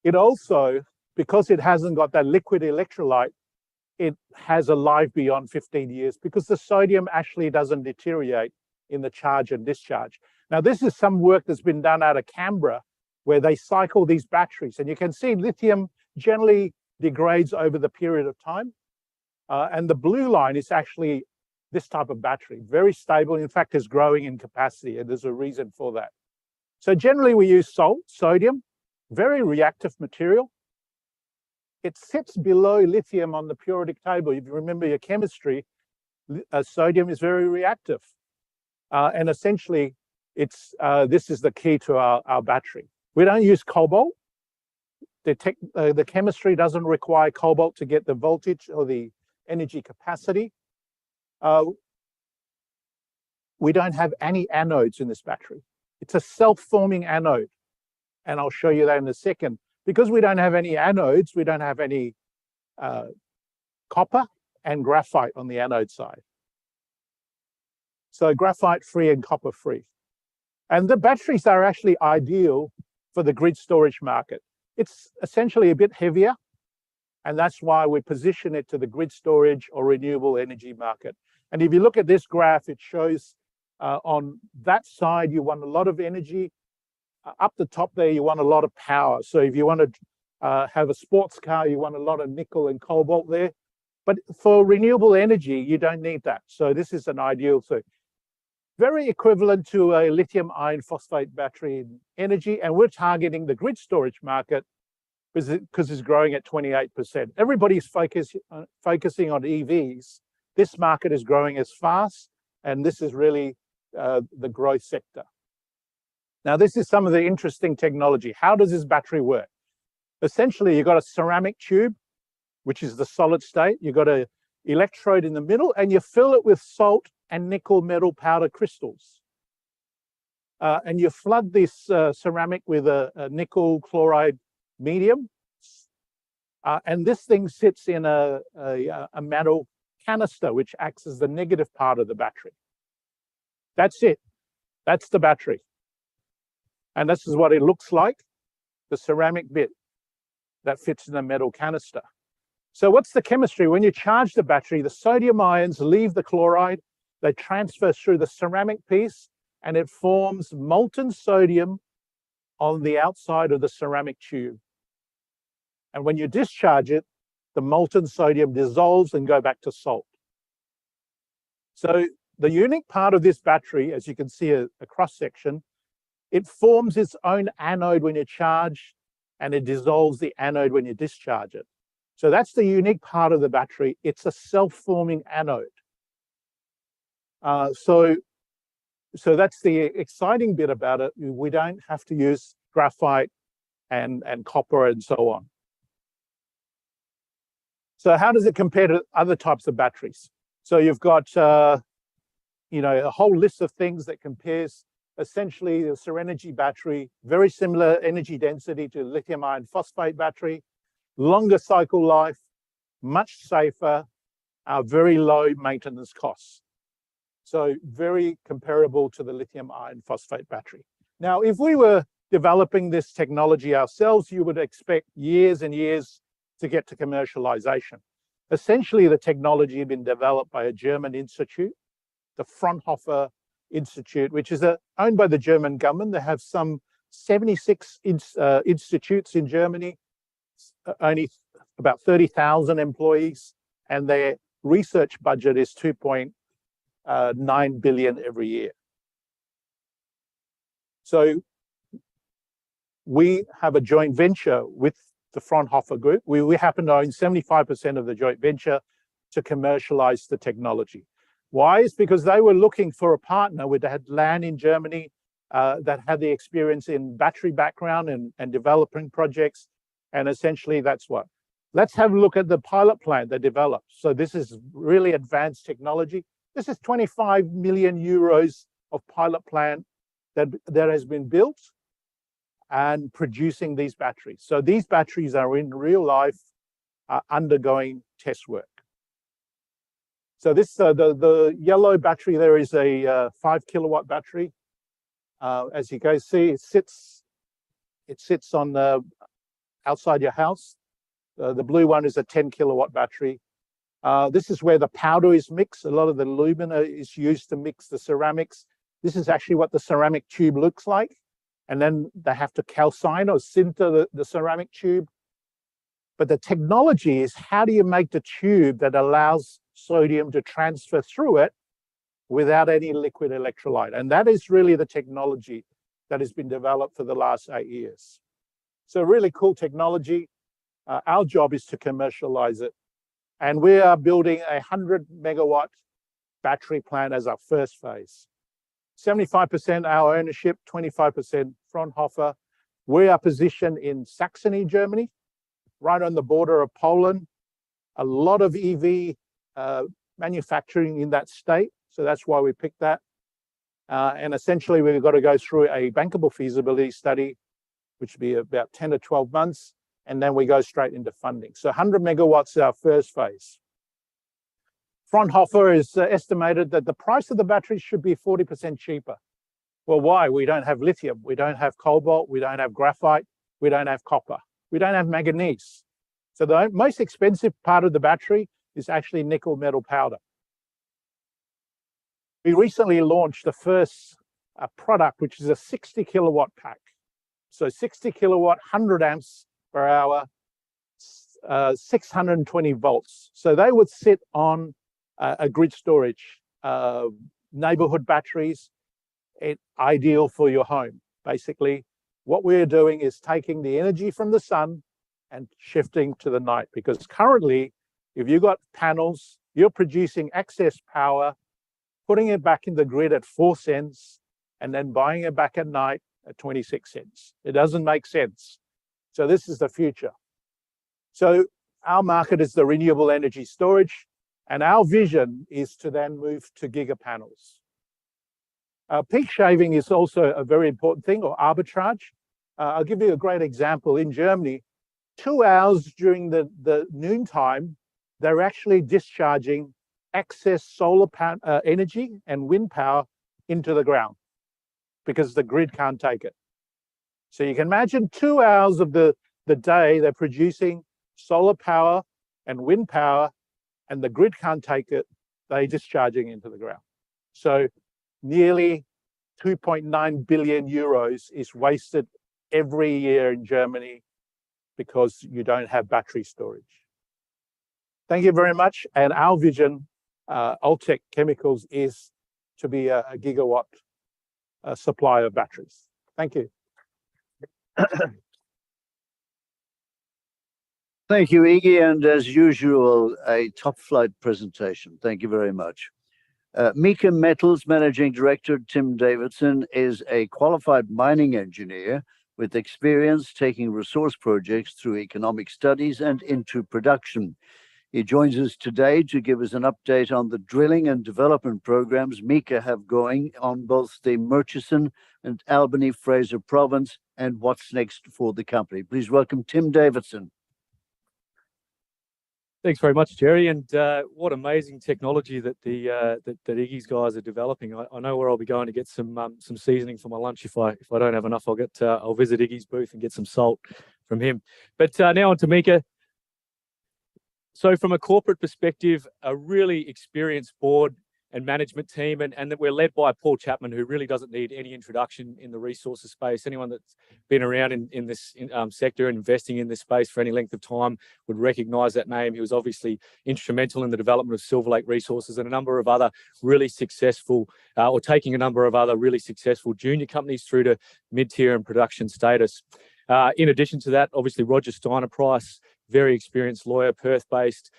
It also, because it hasn't got that liquid electrolyte, it has a life beyond 15 years because the sodium actually doesn't deteriorate in the charge and discharge. Now, this is some work that's been done out of Canberra, where they cycle these batteries, and you can see lithium generally degrades over the period of time. And the blue line is actually this type of battery, very stable. In fact, is growing in capacity, and there's a reason for that. So generally we use salt, sodium, very reactive material. It sits below lithium on the periodic table. If you remember your chemistry, sodium is very reactive. And essentially, this is the key to our battery. We don't use cobalt. The chemistry doesn't require cobalt to get the voltage or the energy capacity. We don't have any anodes in this battery. It's a self-forming anode. And I'll show you that in a second. Because we don't have any anodes, we don't have any copper and graphite on the anode side. So graphite free and copper free. And the batteries are actually ideal for the grid storage market. It's essentially a bit heavier, and that's why we position it to the grid storage or renewable energy market. And if you look at this graph, it shows on that side, you want a lot of energy. Up the top there, you want a lot of power. So if you want to have a sports car, you want a lot of nickel and cobalt there. But for renewable energy, you don't need that. So this is an ideal thing. Very equivalent to a lithium iron phosphate battery in energy. And we're targeting the grid storage market because it's growing at 28%. Everybody's focusing on EVs. This market is growing as fast, and this is really the growth sector. Now, this is some of the interesting technology. How does this battery work? Essentially, you've got a ceramic tube, which is the solid state. You've got an electrode in the middle, and you fill it with salt and nickel metal powder crystals. And you flood this ceramic with a nickel chloride medium. And this thing sits in a metal canister, which acts as the negative part of the battery. That's it. That's the battery. And this is what it looks like, the ceramic bit that fits in the metal canister. So what's the chemistry? When you charge the battery, the sodium ions leave the chloride, they transfer through the ceramic piece, and it forms molten sodium on the outside of the ceramic tube. And when you discharge it, the molten sodium dissolves and go back to salt. So the unique part of this battery, as you can see a cross-section, it forms its own anode when you charge, and it dissolves the anode when you discharge it. So that's the unique part of the battery. It's a self-forming anode. So that's the exciting bit about it. We don't have to use graphite and copper and so on. So how does it compare to other types of batteries? So you've got a whole list of things that compares. Essentially, the Serenergy battery, very similar energy density to lithium iron phosphate battery, longer cycle life, much safer, very low maintenance costs. So very comparable to the lithium iron phosphate battery. Now, if we were developing this technology ourselves, you would expect years and years to get to commercialization. Essentially, the technology had been developed by a German institute, the Fraunhofer Institute, which is owned by the German government. They have some 76 institutes in Germany, only about 30,000 employees, and their research budget is 2.9 billion every year. So we have a joint venture with the Fraunhofer Group. We happen to own 75% of the joint venture to commercialize the technology. Why? It's because they were looking for a partner that had land in Germany, that had the experience in battery background and developing projects. And essentially that's what. Let's have a look at the pilot plant they developed. So this is really advanced technology. This is 25 million euros of pilot plant that has been built and producing these batteries. So these batteries are in real life undergoing test work. So this the yellow battery there is a 5 kilowatt battery. As you guys see, it sits on the outside your house. The blue one is a 10 kilowatt battery. This is where the powder is mixed. A lot of the alumina is used to mix the ceramics. This is actually what the ceramic tube looks like. And then they have to calcine or sinter the ceramic tube. But the technology is, how do you make the tube that allows sodium to transfer through it without any liquid electrolyte? And that is really the technology that has been developed for the last 8 years. So really cool technology. Our job is to commercialize it. And we are building a 100 megawatt battery plant as our first phase. 75% our ownership, 25% Fraunhofer. We are positioned in Saxony, Germany, right on the border of Poland. A lot of EV manufacturing in that state. So that's why we picked that. And essentially, we've got to go through a bankable feasibility study, which would be about 10 to 12 months. And then we go straight into funding. So 100 megawatts is our first phase. Fraunhofer is estimated that the price of the battery should be 40% cheaper Well, why? We don't have lithium, we don't have cobalt, we don't have graphite, we don't have copper, we don't have manganese. So the most expensive part of the battery is actually nickel metal powder. We recently launched the first product, which is a 60 kilowatt pack. So 60 kilowatt, 100 amps per hour, 620 volts. So they would sit on a grid storage, neighborhood batteries, ideal for your home. Basically, what we're doing is taking the energy from the sun and shifting to the night, because currently, if you've got panels, you're producing excess power, putting it back in the grid at 4 cents, and then buying it back at night at 26 cents. It doesn't make sense. So this is the future. So our market is the renewable energy storage, and our vision is to then move to gigapanels. Peak shaving is also a very important thing, or arbitrage. I'll give you a great example. In Germany, 2 hours during the noontime, they're actually discharging excess solar energy and wind power into the ground because the grid can't take it. So you can imagine 2 hours of the day they're producing solar power and wind power, and the grid can't take it, they're discharging into the ground. So nearly 2.9 billion euros is wasted every year in Germany because you don't have battery storage. Thank you very much. And our vision, Altech Chemicals, is to be a gigawatt supplier of batteries. Thank you.
Thank you, Iggy, and as usual, a top-flight presentation. Thank you very much. Meeka Metals Managing Director Tim Davidson is a qualified mining engineer with experience taking resource projects through economic studies and into production. He joins us today to give us an update on the drilling and development programs Meeka have going on both the Murchison and Albany Fraser province and what's next for the company. Please welcome Tim Davidson.
Thanks very much, Jerry. And what amazing technology that that Iggy's guys are developing. I know where I'll be going to get some seasoning for my lunch. If I don't have enough, I'll visit Iggy's booth and get some salt from him. But now on to Meeka. So from a corporate perspective, a really experienced board and management team, and that we're led by Paul Chapman, who really doesn't need any introduction in the resources space. Anyone that's been around in this sector and investing in this space for any length of time would recognise that name. He was obviously instrumental in the development of Silver Lake Resources and a number of other really successful, or taking a number of other really successful junior companies through to mid-tier and production status. In addition to that, obviously Roger Steiner-Price, very experienced lawyer, Perth-based,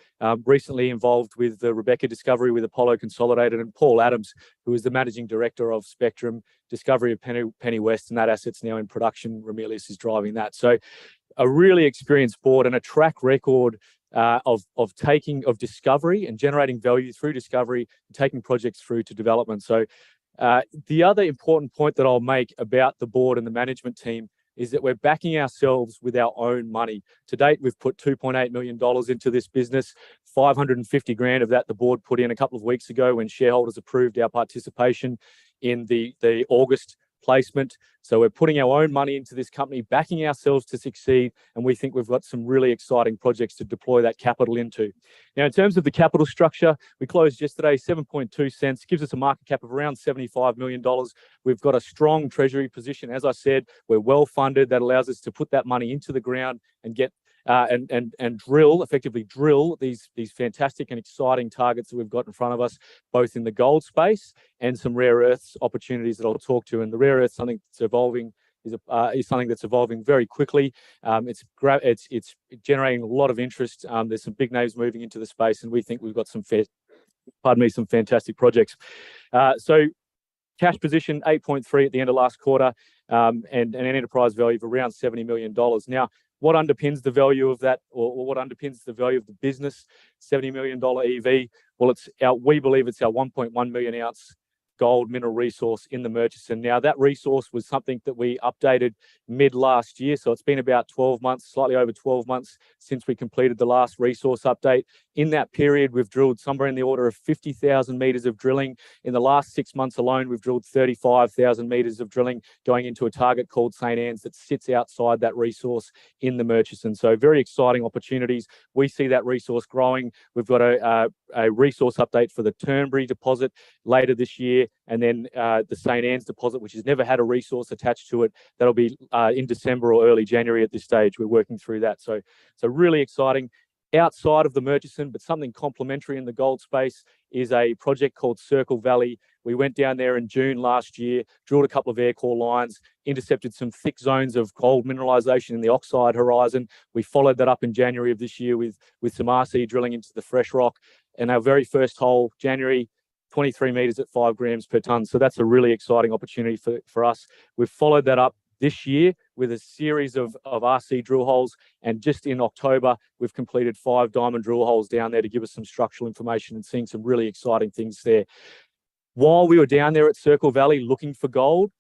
recently involved with the Rebecca discovery with Apollo Consolidated, and Paul Adams, who is the managing director of Spectrum, discovery of Penny West, and that asset's now in production. Ramelius is driving that. So a really experienced board and a track record of discovery and generating value through discovery, and taking projects through to development. So the other important point that I'll make about the board and the management team is that we're backing ourselves with our own money. To date, we've put $2.8 million into this business. 550 grand of that the board put in a couple of weeks ago when shareholders approved our participation in the August placement. So we're putting our own money into this company, backing ourselves to succeed, and we think we've got some really exciting projects to deploy that capital into. Now, in terms of the capital structure, we closed yesterday 7.2 cents, gives us a market cap of around $75 million. We've got a strong treasury position. As I said, we're well funded. That allows us to put that money into the ground and get effectively drill these fantastic and exciting targets that we've got in front of us, both in the gold space and some rare earths opportunities that I'll talk to. And the rare earths, something that's evolving, is something that's evolving very quickly. It's generating a lot of interest. There's some big names moving into the space, and we think we've got some fantastic projects. So cash position 8.3 at the end of last quarter, and an enterprise value of around $70 million. Now, what underpins the value of that, or what underpins the value of the business? $70 million EV. Well, we believe it's our 1.1 million ounce gold mineral resource in the Murchison. Now, that resource was something that we updated mid last year. So it's been about 12 months, slightly over 12 months since we completed the last resource update. In that period, we've drilled somewhere in the order of 50,000 meters of drilling. In the last 6 months alone, we've drilled 35,000 meters of drilling going into a target called St. Anne's that sits outside that resource in the Murchison. So very exciting opportunities. We see that resource growing. We've got a resource update for the Turnberry deposit later this year, and then the St. Anne's deposit, which has never had a resource attached to it. That'll be in December or early January at this stage. We're working through that. So really exciting. Outside of the Murchison, but something complementary in the gold space, is a project called Circle Valley. We went down there in June last year, drilled a couple of air core lines, intercepted some thick zones of gold mineralization in the oxide horizon. We followed that up in January of this year with some RC drilling into the fresh rock. And our very first hole, January, 23 meters at 5 grams per ton. So that's a really exciting opportunity for us. We've followed that up this year with a series of RC drill holes, and just in October we've completed 5 diamond drill holes down there to give us some structural information and seeing some really exciting things there. While we were down there at Circle Valley looking for gold,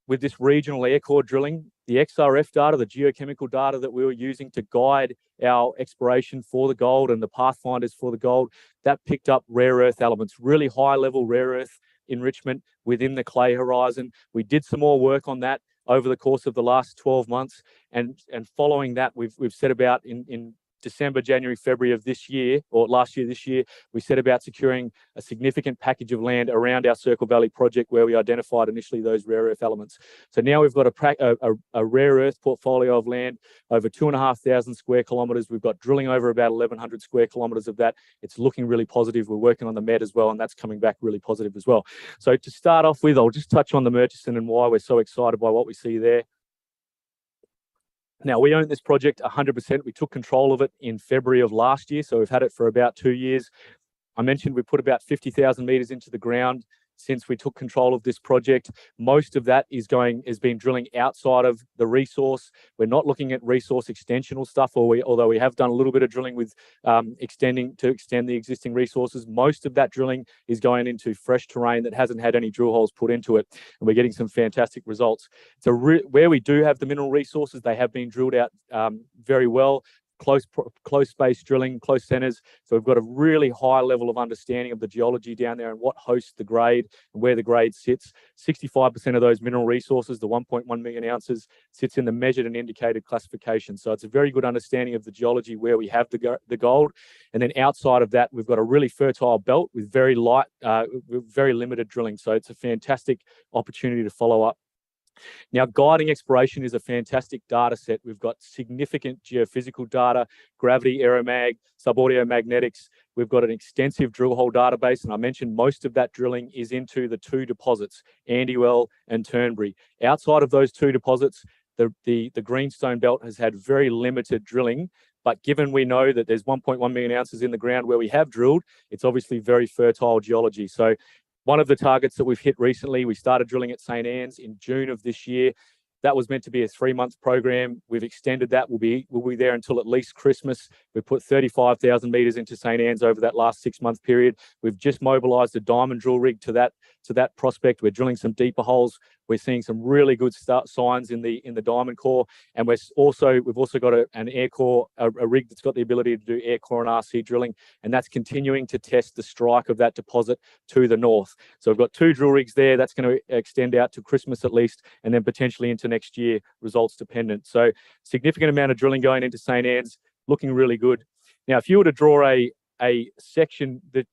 with this regional air core drilling, the XRF data, the geochemical data that we were using to guide our exploration for the gold and the pathfinders for the gold, that picked up rare earth elements, really high level rare earth enrichment within the clay horizon. We did some more work on that over the course of the last 12 months. And following that, we've set about in December, January, February of this year, or last year, this year, we set about securing a significant package of land around our Circle Valley project where we identified initially those rare earth elements. So now we've got a rare earth portfolio of land over 2,500 square kilometres. We've got drilling over about 1,100 square kilometres of that. It's looking really positive. We're working on the MED as well, and that's coming back really positive as well. So to start off with, I'll just touch on the Murchison and why we're so excited by what we see there. Now, we own this project 100%. We took control of it in February of last year, so we've had it for about 2 years. I mentioned we put about 50,000 meters into the ground since we took control of this project. Most of that has been drilling outside of the resource. We're not looking at resource extensional stuff, although we have done a little bit of drilling with extend the existing resources. Most of that drilling is going into fresh terrain that hasn't had any drill holes put into it, and we're getting some fantastic results. So where we do have the mineral resources, they have been drilled out very well. Close space drilling, close centers. So we've got a really high level of understanding of the geology down there and what hosts the grade and where the grade sits. 65% of those mineral resources, the 1.1 million ounces, sits in the measured and indicated classification. So it's a very good understanding of the geology where we have the gold. And then outside of that, we've got a really fertile belt with very limited drilling. So it's a fantastic opportunity to follow up. Now, guiding exploration is a fantastic data set. We've got significant geophysical data, gravity, aeromag, subaudiomagnetics. We've got an extensive drill hole database, and I mentioned most of that drilling is into the 2 deposits, Andywell and Turnberry. Outside of those 2 deposits, the greenstone belt has had very limited drilling, but given we know that there's 1.1 million ounces in the ground where we have drilled, it's obviously very fertile geology. So one of the targets that we've hit recently, we started drilling at St. Anne's in June of this year. That was meant to be a 3-month program. We've extended that. We'll be there until at least Christmas. We put 35,000 meters into St. Anne's over that last 6-month period. We've just mobilized a diamond drill rig to that prospect. We're drilling some deeper holes. We're seeing some really good signs in the diamond core, and we've also got an air core, a rig that's got the ability to do air core and RC drilling, and that's continuing to test the strike of that deposit to the north. So we've got 2 drill rigs there. That's going to extend out to Christmas at least, and then potentially into next year, results dependent. So significant amount of drilling going into St. Anne's, looking really good. Now, if you were to draw a section that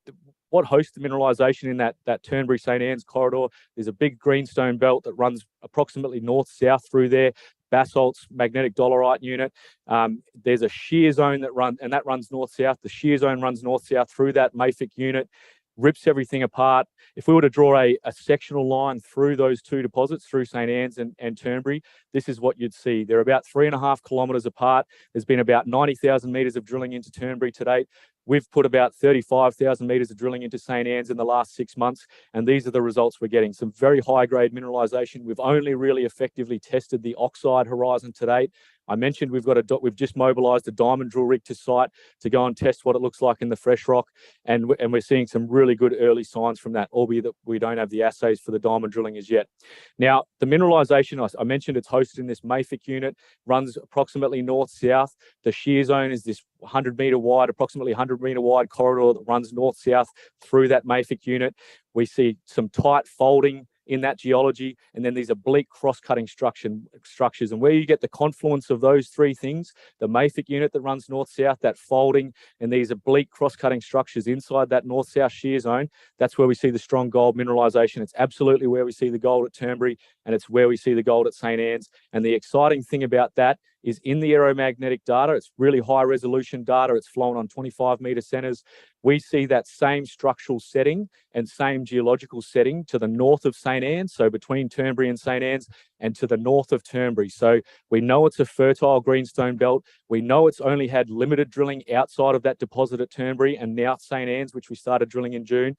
what hosts the mineralization in that Turnberry St. Anne's corridor, there's a big greenstone belt that runs approximately north-south through there, basalts, magnetic dolerite unit. There's a shear zone that runs north-south. The shear zone runs north-south through that mafic unit, rips everything apart. If we were to draw a sectional line through those 2 deposits, through St. Anne's and Turnberry, this is what you'd see. They're about 3.5 kilometres apart. There's been about 90,000 metres of drilling into Turnberry to date. We've put about 35,000 meters of drilling into St. Anne's in the last 6 months, and these are the results we're getting. Some very high-grade mineralization. We've only really effectively tested the oxide horizon to date. I mentioned we've just mobilized a diamond drill rig to site to go and test what it looks like in the fresh rock, and we're seeing some really good early signs from that, albeit that we don't have the assays for the diamond drilling as yet. Now, the mineralization, I mentioned it's hosted in this MEK unit, runs approximately north-south. The shear zone is this 100-meter wide, approximately 100-meter wide corridor that runs north-south through that MEK unit. We see some tight folding in that geology, and then these oblique cross-cutting structures. And where you get the confluence of those three things, the MEK unit that runs north-south, that folding, and these oblique cross-cutting structures inside that north-south shear zone, that's where we see the strong gold mineralization. It's absolutely where we see the gold at Turnberry, and it's where we see the gold at St. Anne's. And the exciting thing about that is in the aeromagnetic data, it's really high resolution data. It's flown on 25-meter centers. We see that same structural setting and same geological setting to the north of St. Anne's, so between Turnberry and St. Anne's, and to the north of Turnberry. So we know it's a fertile greenstone belt. We know it's only had limited drilling outside of that deposit at Turnberry and now St. Anne's, which we started drilling in June.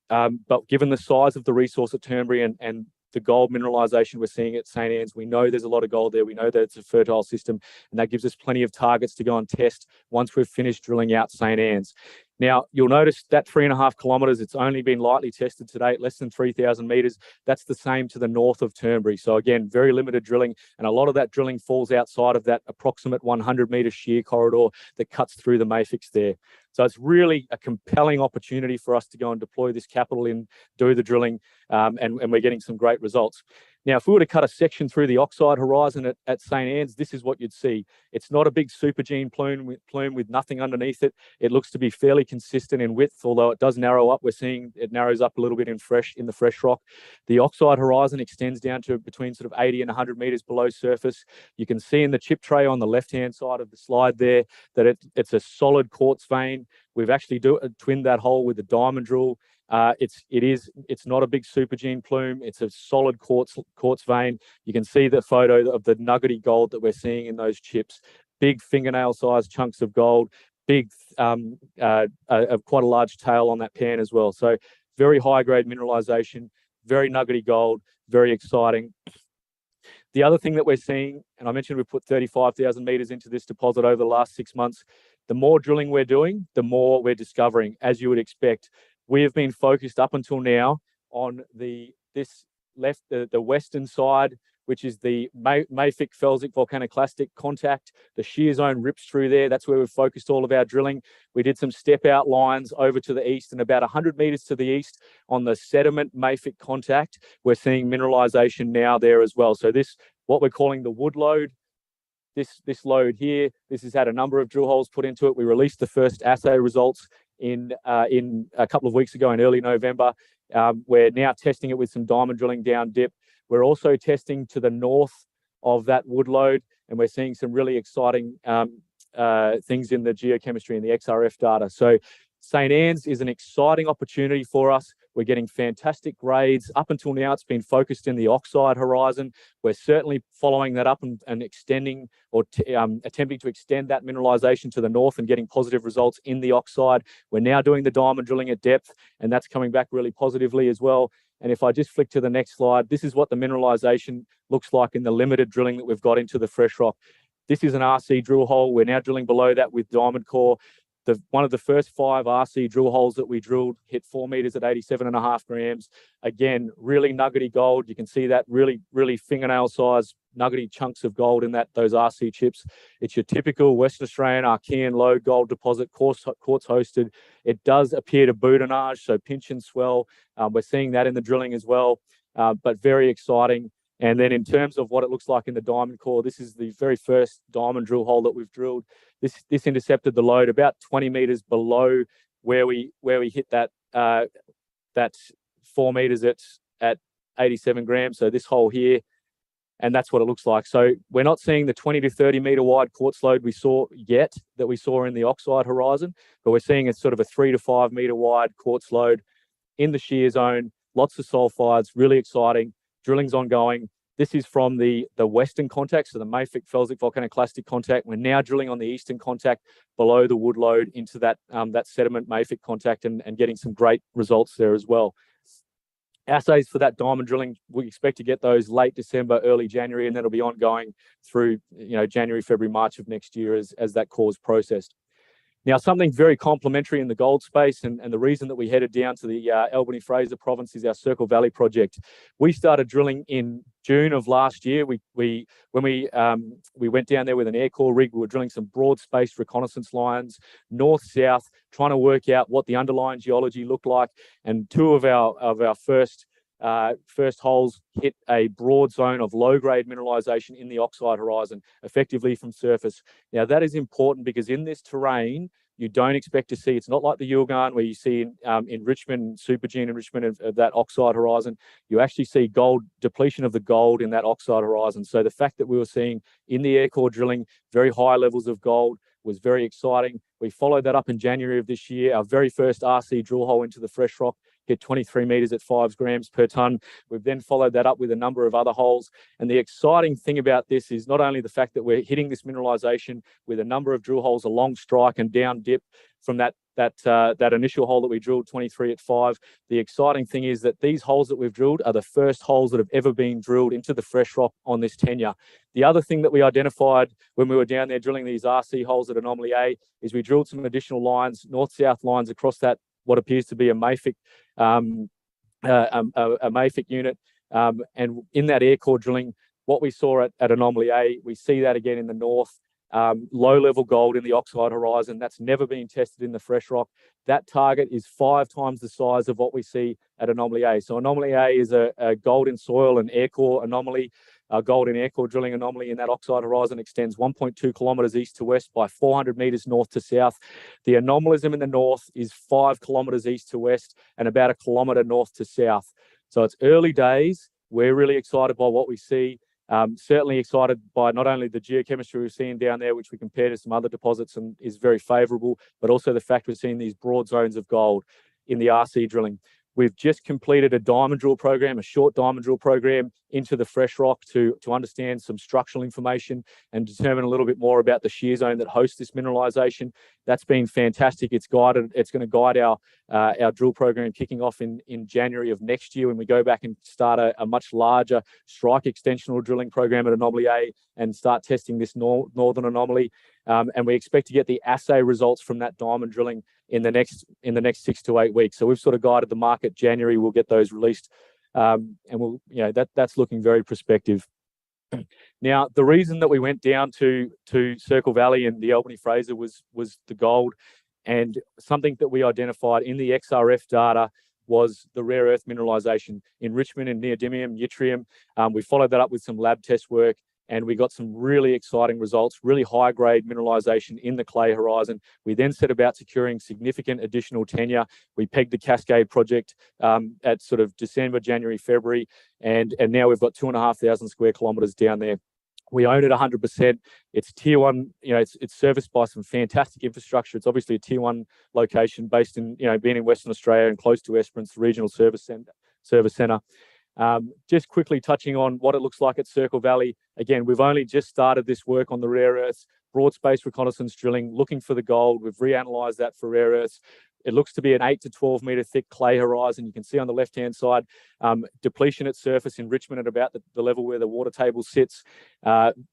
But given the size of the resource at Turnberry and the gold mineralization we're seeing at St. Anne's, we know there's a lot of gold there. We know that it's a fertile system, and that gives us plenty of targets to go and test once we've finished drilling out St. Anne's. Now, you'll notice that 3.5 kilometres, it's only been lightly tested to date, less than 3,000 metres. That's the same to the north of Turnberry. So again, very limited drilling, and a lot of that drilling falls outside of that approximate 100-metre shear corridor that cuts through the mafics there. So it's really a compelling opportunity for us to go and deploy this capital in, do the drilling, and we're getting some great results. Now, if we were to cut a section through the oxide horizon at St. Anne's, this is what you'd see. It's not a big supergene plume with nothing underneath it. It looks to be fairly consistent in width, although it does narrow up. We're seeing it narrows up a little bit in the fresh rock. The oxide horizon extends down to between sort of 80 and 100 meters below surface. You can see in the chip tray on the left-hand side of the slide there that it's a solid quartz vein. We've actually twinned that hole with a diamond drill. It's not a big supergene plume. It's a solid quartz vein. You can see the photo of the nuggety gold that we're seeing in those chips. Big fingernail-sized chunks of gold. Big, quite a large tail on that pan as well. So very high-grade mineralization, very nuggety gold, very exciting. The other thing that we're seeing, and I mentioned we've put 35,000 meters into this deposit over the last 6 months. The more drilling we're doing, the more we're discovering, as you would expect. We have been focused up until now on the western side, which is the mafic felsic volcanoclastic contact. The shear zone rips through there. That's where we've focused all of our drilling. We did some step out lines over to the east, and about 100 meters to the east on the sediment mafic contact, we're seeing mineralization now there as well. So this, what we're calling the wood lode, this lode here, this has had a number of drill holes put into it. We released the first assay results in a couple of weeks ago in early November. We're now testing it with some diamond drilling down dip. We're also testing to the north of that wood lode, and we're seeing some really exciting things in the geochemistry and the XRF data. So St. Anne's is an exciting opportunity for us. We're getting fantastic grades. Up until now, it's been focused in the oxide horizon. We're certainly following that up and extending or attempting to extend that mineralization to the north and getting positive results in the oxide. We're now doing the diamond drilling at depth, and that's coming back really positively as well. And if I just flick to the next slide, this is what the mineralization looks like in the limited drilling that we've got into the fresh rock. This is an RC drill hole. We're now drilling below that with diamond core. One of the first 5 RC drill holes that we drilled hit 4 meters at 87.5 grams. Again, really nuggety gold. You can see that really, really fingernail size nuggety chunks of gold in those RC chips. It's your typical Western Australian Archean low gold deposit, quartz hosted. It does appear to boudinage, so pinch and swell. We're seeing that in the drilling as well, but very exciting. And then in terms of what it looks like in the diamond core, this is the very first diamond drill hole that we've drilled. This intercepted the lode about 20 meters below where we hit that 4 meters at 87 grams. So this hole here, and that's what it looks like. So we're not seeing the 20 to 30 meter wide quartz lode we saw in the oxide horizon, but we're seeing it's sort of a 3 to 5 meter wide quartz lode in the shear zone. Lots of sulfides, really exciting. Drilling's ongoing. This is from the western contact, so the mafic felsic volcanoclastic contact. We're now drilling on the eastern contact below the wood lode into that sediment mafic contact and getting some great results there as well. Assays for that diamond drilling, we expect to get those late December, early January, and that'll be ongoing through January, February, March of next year as that core is processed. Now, something very complementary in the gold space, and the reason that we headed down to the Albany-Fraser province is our Circle Valley project. We started drilling in June of last year. When we went down there with an air core rig, we were drilling some broad-spaced reconnaissance lines, north-south, trying to work out what the underlying geology looked like. And two of our first holes hit a broad zone of low-grade mineralization in the oxide horizon, effectively from surface. Now, that is important because in this terrain, you don't expect to see, it's not like the Yilgarn where you see enrichment, supergene enrichment of that oxide horizon. You actually see gold, depletion of the gold in that oxide horizon. So the fact that we were seeing in the air core drilling very high levels of gold was very exciting. We followed that up in January of this year. Our very first RC drill hole into the fresh rock hit 23 meters at 5 grams per ton. We've then followed that up with a number of other holes. And the exciting thing about this is not only the fact that we're hitting this mineralization with a number of drill holes along strike and down dip from that initial hole that we drilled 23 at 5. The exciting thing is that these holes that we've drilled are the first holes that have ever been drilled into the fresh rock on this tenure. The other thing that we identified when we were down there drilling these RC holes at Anomaly A is we drilled some additional lines, north-south lines across that, what appears to be a mafic unit. And in that air core drilling, what we saw at Anomaly A, we see that again in the north. Low-level gold in the oxide horizon. That's never been tested in the fresh rock. That target is 5 times the size of what we see at Anomaly A. So Anomaly A is a gold in soil and air core anomaly. Gold in air core drilling anomaly in that oxide horizon extends 1.2 kilometres east to west by 400 metres north to south. The anomalism in the north is 5 kilometres east to west and about 1 kilometre north to south. So it's early days. We're really excited by what we see. Certainly excited by not only the geochemistry we're seeing down there, which we compare to some other deposits and is very favourable, but also the fact we're seeing these broad zones of gold in the RC drilling. We've just completed a diamond drill program, a short diamond drill program into the fresh rock to understand some structural information and determine a little bit more about the shear zone that hosts this mineralization. That's been fantastic. It's going to guide our drill program kicking off in January of next year when we go back and start a much larger strike extensional drilling program at Anomaly A and start testing this northern anomaly. And we expect to get the assay results from that diamond drilling in the next 6 to 8 weeks. So we've sort of guided the market. January we'll get those released, and we'll that's looking very prospective. Now, the reason that we went down to Circle Valley and the Albany-Fraser was the gold, and something that we identified in the XRF data was the rare earth mineralization, enrichment in neodymium, yttrium. We followed that up with some lab test work, and we got some really exciting results, really high-grade mineralization in the clay horizon. We then set about securing significant additional tenure. We pegged the Cascade project at sort of December, January, February, and now we've got 2,500 square kilometres down there. We own it 100%. It's tier one, it's serviced by some fantastic infrastructure. It's obviously a tier one location based in, being in Western Australia and close to Esperance Regional Service Centre. Just quickly touching on what it looks like at Circle Valley. Again, we've only just started this work on the rare earths, broad space reconnaissance drilling, looking for the gold. We've reanalyzed that for rare earths. It looks to be an 8 to 12 metre thick clay horizon. You can see on the left-hand side, depletion at surface, enrichment at about the level where the water table sits.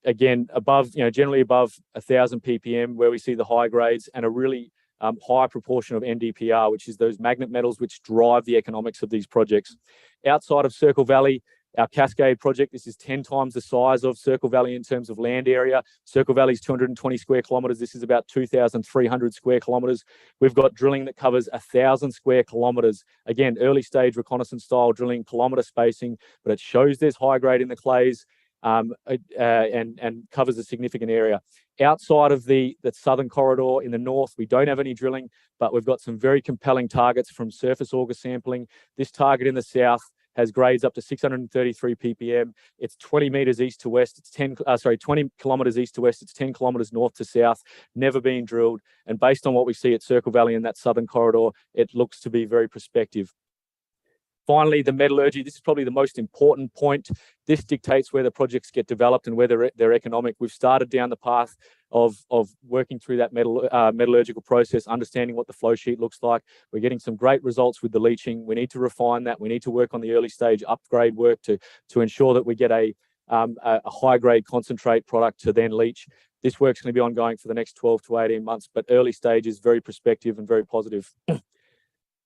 Again, above, generally above 1,000 ppm, where we see the high grades and a really high proportion of NdPr, which is those magnet metals which drive the economics of these projects. Outside of Circle Valley, our Cascade project, this is 10 times the size of Circle Valley in terms of land area. Circle Valley is 220 square kilometres. This is about 2,300 square kilometres. We've got drilling that covers 1,000 square kilometres. Again, early stage reconnaissance style drilling, kilometre spacing, but it shows there's high grade in the clays. And covers a significant area. Outside of the southern corridor in the north, we don't have any drilling, but we've got some very compelling targets from surface auger sampling. This target in the south has grades up to 633 ppm. It's 20 meters east to west. It's 20 kilometers east to west. It's 10 kilometers north to south. Never been drilled. And based on what we see at Circle Valley in that southern corridor, it looks to be very prospective. Finally, the metallurgy. This is probably the most important point. This dictates where the projects get developed and whether they're economic. We've started down the path of working through that metallurgical process, understanding what the flow sheet looks like. We're getting some great results with the leaching. We need to refine that. We need to work on the early stage upgrade work to ensure that we get a high grade concentrate product to then leach. This work's going to be ongoing for the next 12 to 18 months, but early stage is very prospective and very positive.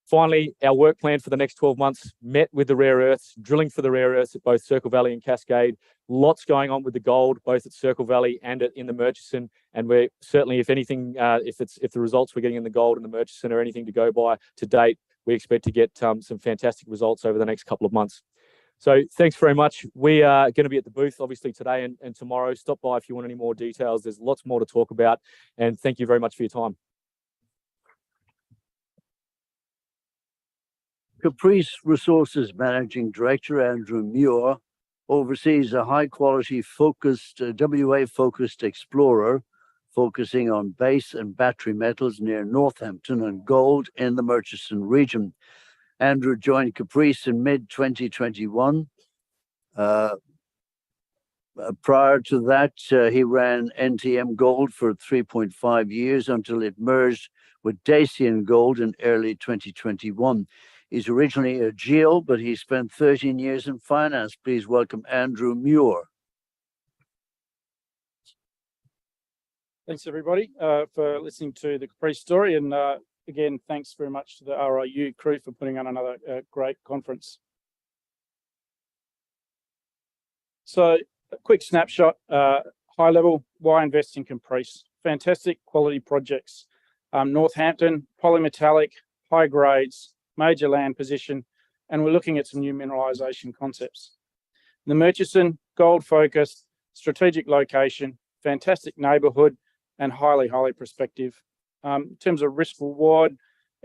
Finally, our work plan for the next 12 months met with the rare earths, drilling for the rare earths at both Circle Valley and Cascade. Lots going on with the gold, both at Circle Valley and in the Murchison. And we're certainly, if anything, if the results we're getting in the gold and the Murchison are anything to go by to date, we expect to get some fantastic results over the next couple of months. So thanks very much. We are going to be at the booth, obviously, today and tomorrow. Stop by if you want any more details. There's lots more to talk about. And thank you very much for your time.
Caprice Resources Managing Director Andrew Muir oversees a high-quality focused, WA-focused explorer focusing on base and battery metals near Northampton and gold in the Murchison region. Andrew joined Caprice in mid-2021. Prior to that, he ran NTM Gold for 3.5 years until it merged with Dacian Gold in early 2021. He's originally a geo, but he spent 13 years in finance. Please welcome Andrew Muir.
Thanks, everybody, for listening to the Caprice story. And again, thanks very much to the RIU crew for putting on another great conference. So a quick snapshot, high level, why invest in Caprice? Fantastic quality projects. Northampton, polymetallic, high grades, major land position, and we're looking at some new mineralisation concepts. The Murchison, gold focused, strategic location, fantastic neighbourhood, and highly prospective. In terms of risk reward,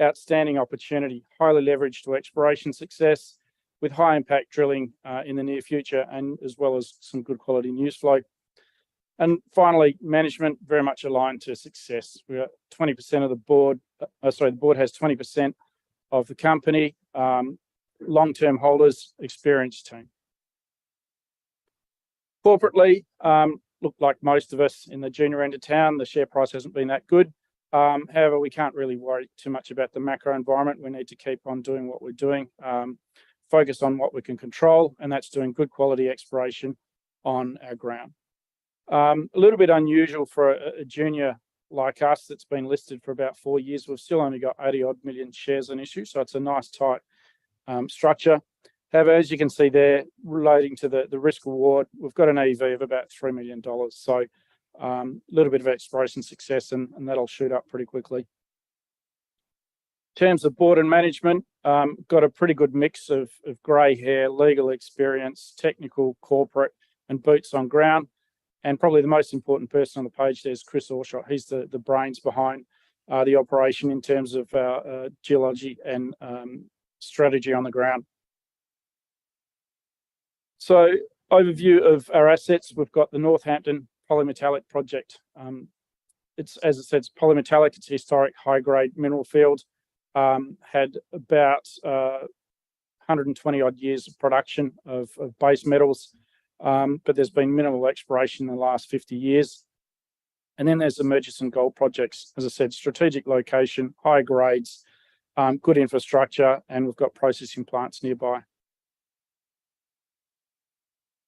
outstanding opportunity, highly leveraged to exploration success, with high impact drilling in the near future, and as well as some good quality news flow. And finally, management very much aligned to success. We're at 20% of the board. The board has 20% of the company, long-term holders, experienced team. Corporately, look, like most of us in the junior end of town, the share price hasn't been that good. However, we can't really worry too much about the macro environment. We need to keep on doing what we're doing, focus on what we can control, and that's doing good quality exploration on our ground. A little bit unusual for a junior like us that's been listed for about 4 years. We've still only got 80-odd million shares on issue, so it's a nice tight structure. However, as you can see there, relating to the risk reward, we've got an EV of about $3 million. So a little bit of exploration success, and that'll shoot up pretty quickly. In terms of board and management, got a pretty good mix of grey hair, legal experience, technical, corporate, and boots on ground. And probably the most important person on the page there is Chris Orshot. He's the brains behind the operation in terms of geology and strategy on the ground. So overview of our assets, we've got the Northampton polymetallic project. It's, as it said, it's polymetallic. It's a historic high-grade mineral field. Had about 120 odd years of production of base metals, but there's been minimal exploration in the last 50 years. And then there's the Murchison gold projects. As I said, strategic location, high grades, good infrastructure, and we've got processing plants nearby.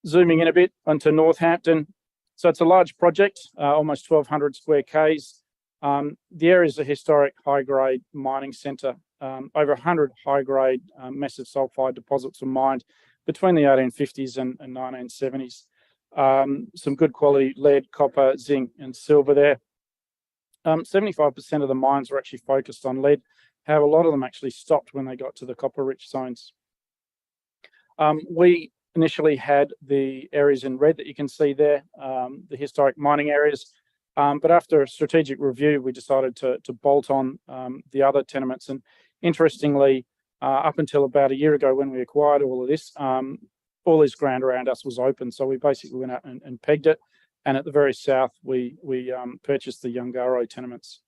Zooming in a bit onto Northampton. So it's a large project, almost 1,200 square Ks. The area is a historic high-grade mining centre. Over 100 high-grade massive sulphide deposits were mined between the 1850s and 1970s. Some good quality lead, copper, zinc, and silver there. 75% of the mines were actually focused on lead. However, a lot of them actually stopped when they got to the copper-rich zones. We initially had the areas in red that you can see there, the historic mining areas. But after a strategic review, we decided to bolt on the other tenements. And interestingly, up until about a year ago when we acquired all of this, all this ground around us was open. So we basically went out and pegged it. And at the very south, we purchased the Yungaro tenements.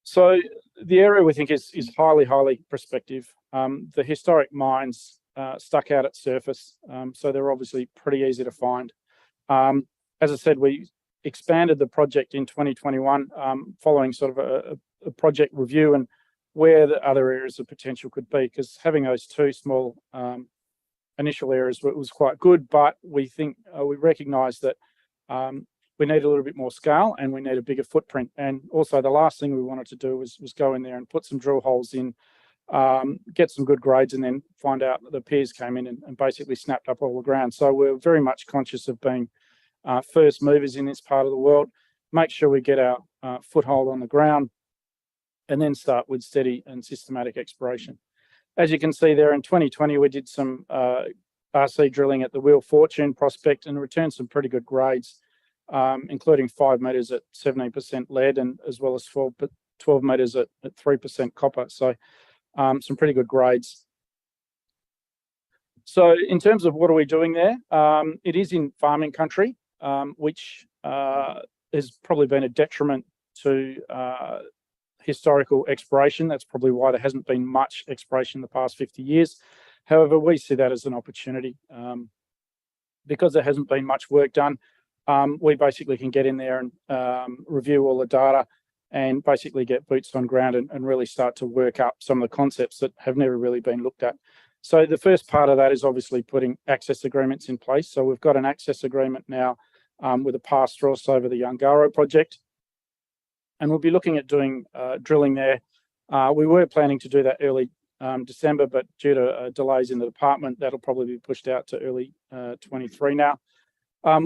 So the area we think is highly prospective. the historic mines stuck out at surface, so they're obviously pretty easy to find. As I said, we expanded the project in 2021 following sort of a project review and where the other areas of potential could be, because having those two small initial areas was quite good, but we think we recognise that we need a little bit more scale and we need a bigger footprint. And also the last thing we wanted to do was go in there and put some drill holes in, get some good grades, and then find out that the peers came in and basically snapped up all the ground. So we're very much conscious of being first movers in this part of the world, make sure we get our foothold on the ground, and then start with steady and systematic exploration. As you can see there, in 2020, we did some RC drilling at the Wheel Fortune prospect and returned some pretty good grades, including 5 metres at 17% lead and as well as 12 metres at 3% copper. So some pretty good grades. So in terms of what are we doing there, it is in farming country, which has probably been a detriment to historical exploration. That's probably why there hasn't been much exploration in the past 50 years. However, we see that as an opportunity. Because there hasn't been much work done, we basically can get in there and review all the data and basically get boots on ground and really start to work up some of the concepts that have never really been looked at. So the first part of that is obviously putting access agreements in place. So we've got an access agreement now with a pastoralist over the Yungaro project. And we'll be looking at doing drilling there. We were planning to do that early December, but due to delays in the department, that'll probably be pushed out to early 23 now.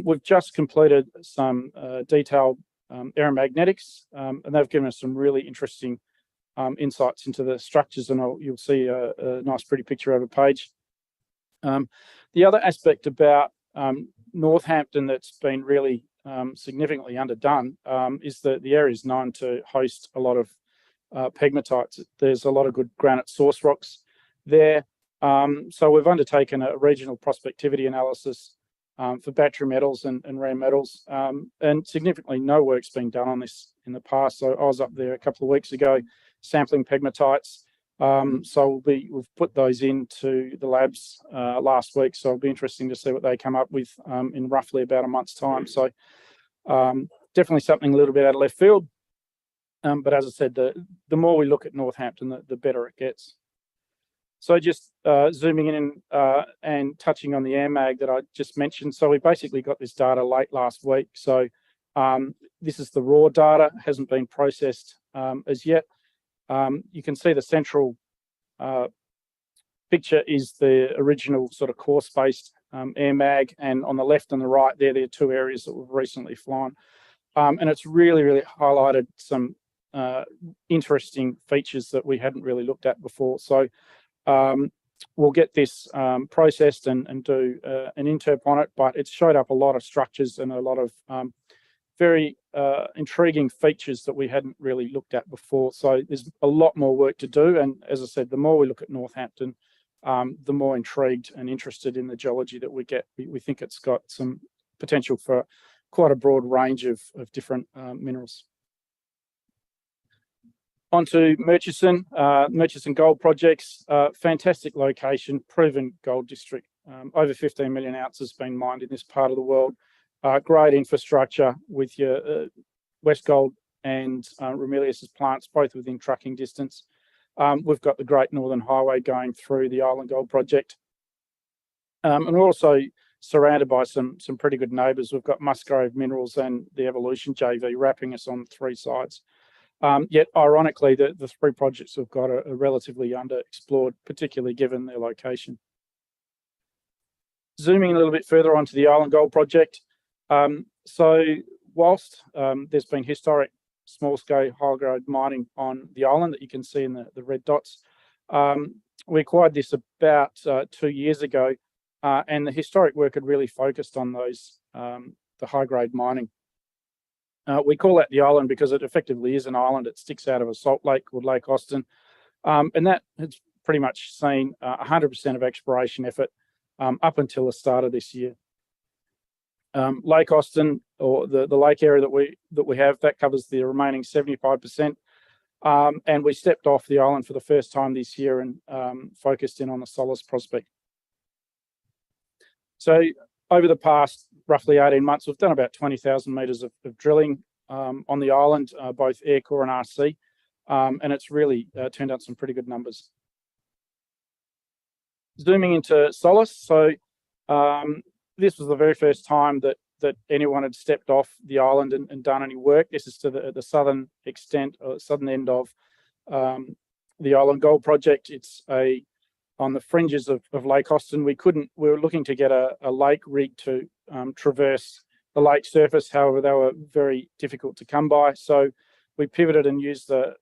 We've just completed some detailed aeromagnetics, and they've given us some really interesting insights into the structures, and you'll see a nice pretty picture over page. The other aspect about Northampton that's been really significantly underdone is that the area is known to host a lot of pegmatites. There's a lot of good granite source rocks there. So we've undertaken a regional prospectivity analysis for battery metals and rare metals, and significantly no work's been done on this in the past. So I was up there a couple of weeks ago sampling pegmatites. So we've put those into the labs last week. So it'll be interesting to see what they come up with in roughly about a month's time. So definitely something a little bit out of left field. But as I said, the more we look at Northampton, the better it gets. So just zooming in and touching on the air mag that I just mentioned. So we basically got this data late last week. So this is the raw data, hasn't been processed as yet. You can see the central picture is the original sort of core-spaced air mag, and on the left and the right there are two areas that we've recently flown. And it's really, really highlighted some interesting features that we hadn't really looked at before. So we'll get this processed and do an interp on it, but it's showed up a lot of structures and a lot of very intriguing features that we hadn't really looked at before. So there's a lot more work to do. And as I said, the more we look at Northampton, the more intrigued and interested in the geology that we get. We think it's got some potential for quite a broad range of different minerals. On to Murchison, Murchison Gold Projects, fantastic location, proven gold district. Over 15 million ounces been mined in this part of the world. Great infrastructure with your Westgold and Ramelius's plants, both within trucking distance. We've got the Great Northern Highway going through the Island Gold Project. And we're also surrounded by some pretty good neighbours. We've got Musgrave Minerals and the Evolution JV wrapping us on three sides. Yet, ironically, the three projects we've got are relatively underexplored, particularly given their location. Zooming a little bit further onto the Island Gold Project. So whilst there's been historic small-scale high-grade mining on the island that you can see in the red dots, we acquired this about 2 years ago, and the historic work had really focused on those the high-grade mining. We call that the island because it effectively is an island. It sticks out of a salt lake called Lake Austin, and that has pretty much seen 100% of exploration effort up until the start of this year. Lake Austin, or the lake area that we have, that covers the remaining 75%. And we stepped off the island for the first time this year and focused in on the Solace prospect. So over the past roughly 18 months, we've done about 20,000 metres of drilling on the island, both air core and RC, and it's really turned out some pretty good numbers. Zooming into Solace, so this was the very first time that anyone had stepped off the island and done any work. This is to the southern extent, or southern end of the Island Gold Project. It's on the fringes of Lake Austin. We were looking to get a lake rig to traverse the lake surface. However, they were very difficult to come by. So we pivoted and used the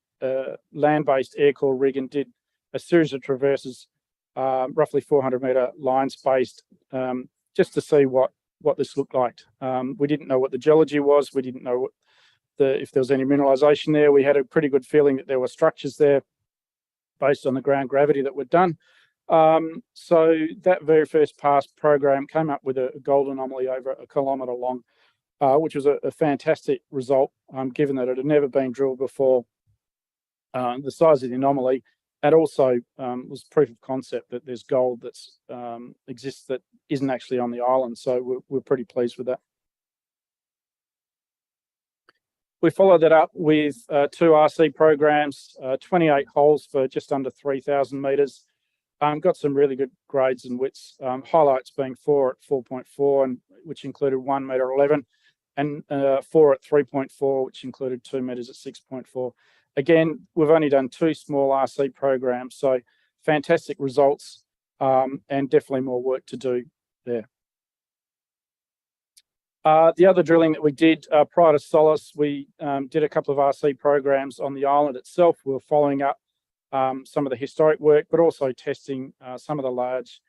land-based air core rig and did a series of traverses, roughly 400-metre line spaced, just to see what this looked like. We didn't know what the geology was. We didn't know if there was any mineralisation there. We had a pretty good feeling that there were structures there based on the ground gravity that we'd done. So that very first pass program came up with a gold anomaly over 1 kilometre long, which was a fantastic result, given that it had never been drilled before. The size of the anomaly, and also was proof of concept that there's gold that's exists that isn't actually on the island. So we're pretty pleased with that. We followed that up with 2 RC programs, 28 holes for just under 3,000 metres. Got some really good grades and widths, highlights being 4 at 4.4, and which included 1 metre 11, and 4 at 3.4, which included 2 metres at 6.4. Again, we've only done 2 small RC programs, so fantastic results, and definitely more work to do there. The other drilling that we did prior to Solace, we did a couple of RC programs on the island itself. We were following up some of the historic work, but also testing some of the large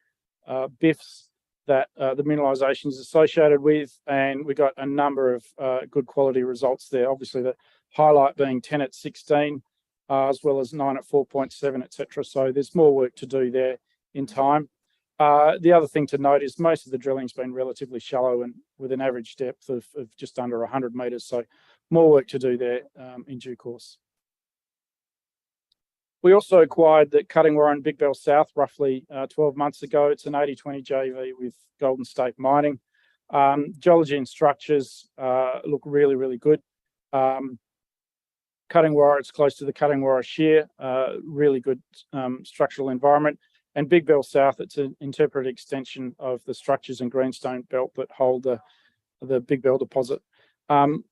BIFs that the mineralisation is associated with, and we got a number of good quality results there. Obviously, the highlight being 10 at 16, as well as 9 at 4.7, etc. So there's more work to do there in time. The other thing to note is most of the drilling's been relatively shallow and with an average depth of just under 100 metres. So more work to do there in due course. We also acquired the Cutting Warren Big Bell South roughly 12 months ago. It's an 80-20 JV with Golden State Mining. Geology and structures look really, really good. Cutting Warren, it's close to the Cutting Warren Shear, really good structural environment. And Big Bell South, it's an interpreted extension of the structures in greenstone belt that hold the Big Bell deposit.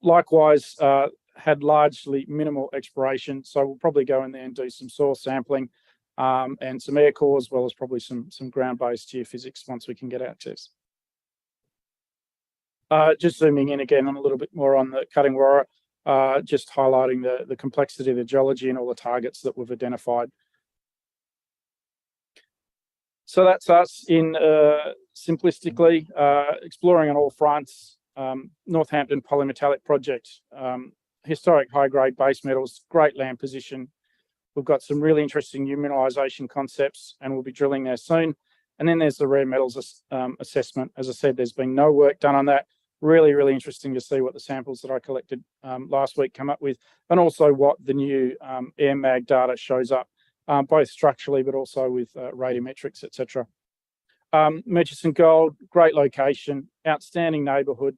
Likewise, had largely minimal exploration, so we'll probably go in there and do some soil sampling and some air core, as well as probably some ground-based geophysics once we can get access. Just zooming in again on a little bit more on the Cutting Warren, just highlighting the complexity of the geology and all the targets that we've identified. So that's us in simplistically exploring on all fronts. Northampton polymetallic project, historic high-grade base metals, great land position. We've got some really interesting new mineralisation concepts, and we'll be drilling there soon. And then there's the rare metals assessment. As I said, there's been no work done on that. Really, really interesting to see what the samples that I collected last week come up with, and also what the new air mag data shows up, both structurally, but also with radiometrics, etc. Murchison Gold, great location, outstanding neighbourhood,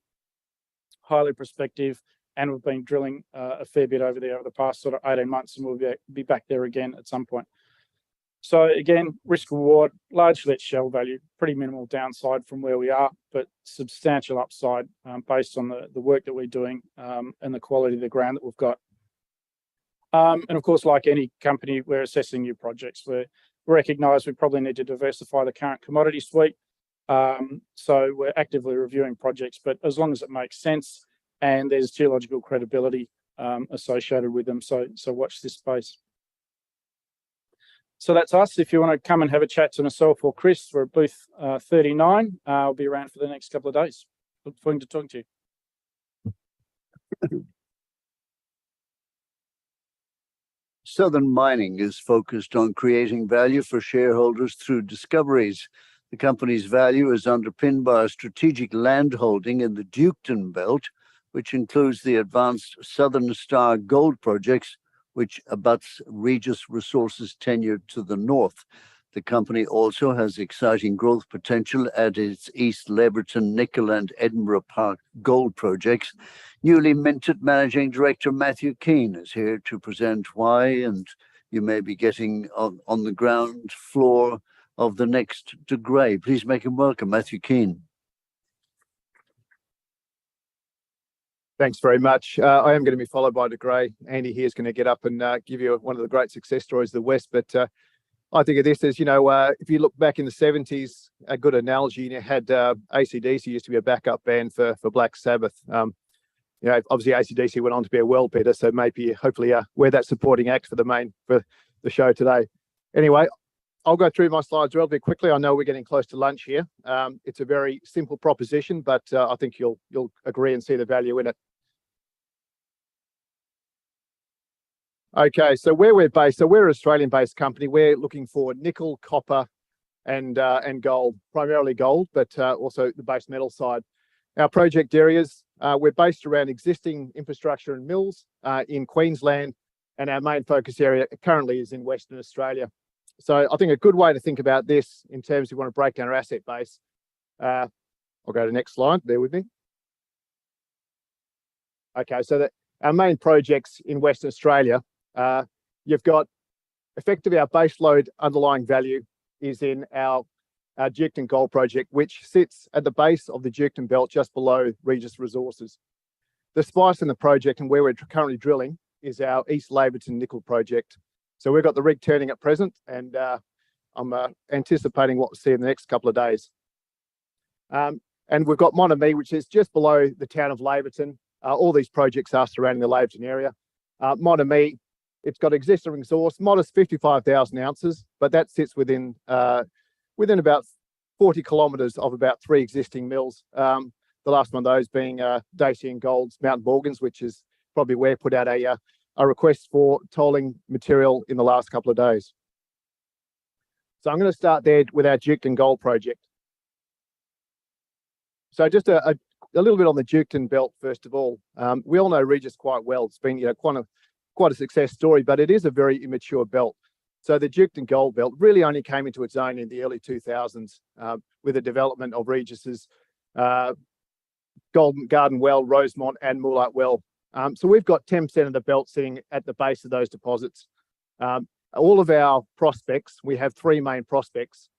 highly prospective, and we've been drilling a fair bit over there over the past sort of 18 months, and we'll be back there again at some point. So again, risk reward, largely at shell value, pretty minimal downside from where we are, but substantial upside based on the work that we're doing and the quality of the ground that we've got. And of course, like any company, we're assessing new projects. We recognise we probably need to diversify the current commodity suite. So we're actively reviewing projects, but as long as it makes sense and there's geological credibility associated with them. So watch this space. So that's us. If you want to come and have a chat to myself or Chris, we're at booth 39. I'll be around for the next couple of days. Look forward to talking to you.
Southern Mining is focused on creating value for shareholders through discoveries. The company's value is underpinned by a strategic land holding in the Duketon Belt, which includes the advanced Southern Star gold projects, which abuts Regis Resources tenure to the north. The company also has exciting growth potential at its East Leverton nickel and Edinburgh Park gold projects. Newly minted Managing Director Matthew Keane is here to present why, and you may be getting on the ground floor of the next de Grey. Please make him welcome, Matthew Keane.
Thanks very much. I am going to be followed by de Grey. Andy here is going to get up and give you one of the great success stories of the West. But I think of this as, if you look back in the 70s, a good analogy, you had AC/DC used to be a backup band for Black Sabbath. Obviously AC/DC went on to be a world beater, so maybe hopefully we're that supporting act for the show today. Anyway, I'll go through my slides relatively quickly. I know we're getting close to lunch here. It's a very simple proposition, but I think you'll agree and see the value in it. Okay, so where we're based, so we're an Australian-based company. We're looking for nickel, copper, and gold, primarily gold, but also the base metal side. Our project areas, we're based around existing infrastructure and mills in Queensland, and our main focus area currently is in Western Australia. So I think a good way to think about this in terms of you want to break down our asset base. I'll go to the next slide, bear with me. Okay, so our main projects in Western Australia, you've got effectively our base load underlying value is in our Duketon Gold Project, which sits at the base of the Duketon Belt just below Regis Resources. The spice in the project and where we're currently drilling is our East Laverton Nickel Project. So we've got the rig turning at present, and I'm anticipating what we'll see in the next couple of days. And we've got Moho Resources, which is just below the town of Laverton. All these projects are surrounding the Laverton area. Moho Resources, it's got existing resource, modest 55,000 ounces, but that sits within about 40 kilometres of about 3 existing mills. The last one of those being Dacian Gold's Mount Morgans, which is probably where put out a request for tolling material in the last couple of days. So I'm going to start there with our Duketon Gold Project. So just a little bit on the Duketon Belt, first of all. We all know Regis quite well. It's been quite a success story, but it is a very immature belt. So the Duketon Gold Belt really only came into its own in the early 2000s with the development of Regis's Golden Garden Well, Rosemont and Moolart Well. So we've got 10% of the belt sitting at the base of those deposits. All of our prospects, we have 3 main prospects,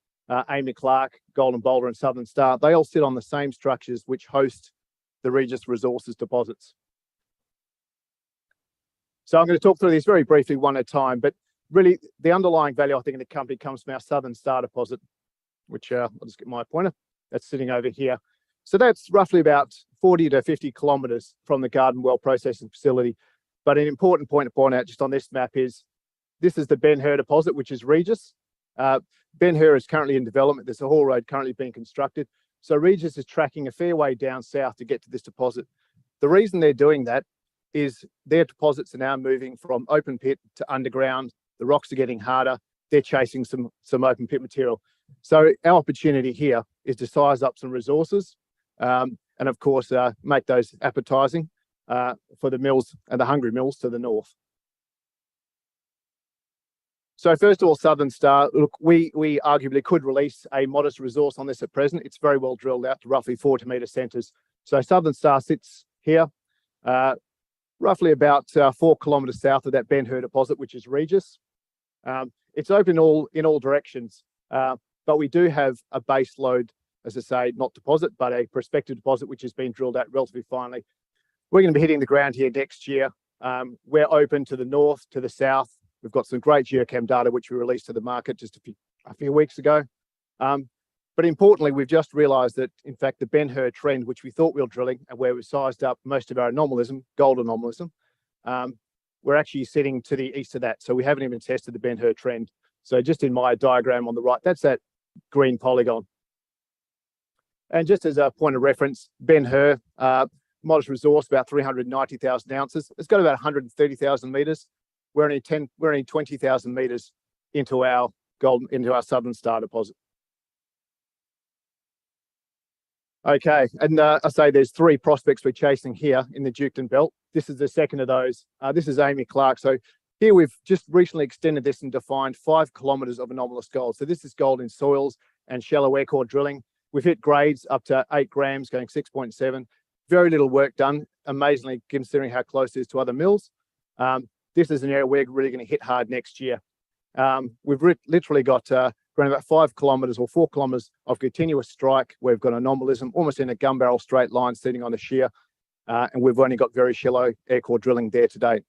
Amy Clark, Golden Boulder and Southern Star. They all sit on the same structures which host the Regis Resources deposits. So I'm going to talk through these very briefly one at a time, but really the underlying value I think in the company comes from our Southern Star deposit, which I'll just get my pointer, that's sitting over here. So that's roughly about 40 to 50 kilometres from the Garden Well processing facility. But an important point to point out just on this map is this is the Ben Hur deposit, which is Regis. Ben Hur is currently in development. There's a haul road currently being constructed. So Regis is tracking a fair way down south to get to this deposit. The reason they're doing that is their deposits are now moving from open pit to underground. The rocks are getting harder. They're chasing some open pit material. So our opportunity here is to size up some resources and of course make those appetizing for the mills and the hungry mills to the north. So first of all, Southern Star, look, we arguably could release a modest resource on this at present. It's very well drilled out to roughly 40 metre centres. So Southern Star sits here, roughly about 4 kilometres south of that Ben Hur deposit, which is Regis. It's open in all directions, but we do have a base load, as I say, not deposit, but a prospective deposit, which has been drilled out relatively finely. We're going to be hitting the ground here next year. We're open to the north, to the south. We've got some great geochem data, which we released to the market just a few weeks ago. But importantly, we've just realised that, in fact, the Ben Hur trend, which we thought we were drilling and where we sized up most of our anomalism, gold anomalism, we're actually sitting to the east of that. So we haven't even tested the Ben Hur trend. So just in my diagram on the right, that's that green polygon. And just as a point of reference, Ben Hur, modest resource, about 390,000 ounces. It's got about 130,000 metres. We're only 20,000 metres into our Southern Star deposit. Okay, and I say there's 3 prospects we're chasing here in the Duketon Belt. This is the second of those. This is Amy Clark. So Here we've just recently extended this and defined 5 kilometers of anomalous gold. So this is gold in soils and shallow air core drilling. We've hit grades up to 8 grams, going 6.7. Very little work done, amazingly, considering how close it is to other mills. This is an area we're really going to hit hard next year. We've literally got around about 5 kilometers or 4 kilometers of continuous strike. We've got anomalism almost in a gun barrel straight line sitting on a shear, and we've only got very shallow air core drilling there to date.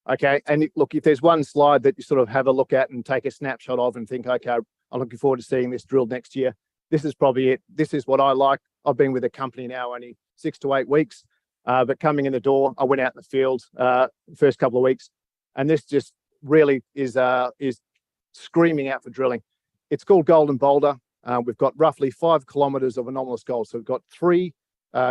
Okay, and look, if there's one slide that you sort of have a look at and take a snapshot of and think, okay, I'm looking forward to seeing this drilled next year, this is probably it. This is what I like. I've been with the company now only 6 to 8 weeks, but coming in the door, I went out in the field the first couple of weeks, and this just really is screaming out for drilling. It's called Golden Boulder. We've got roughly 5 kilometers of anomalous gold. So we've got 3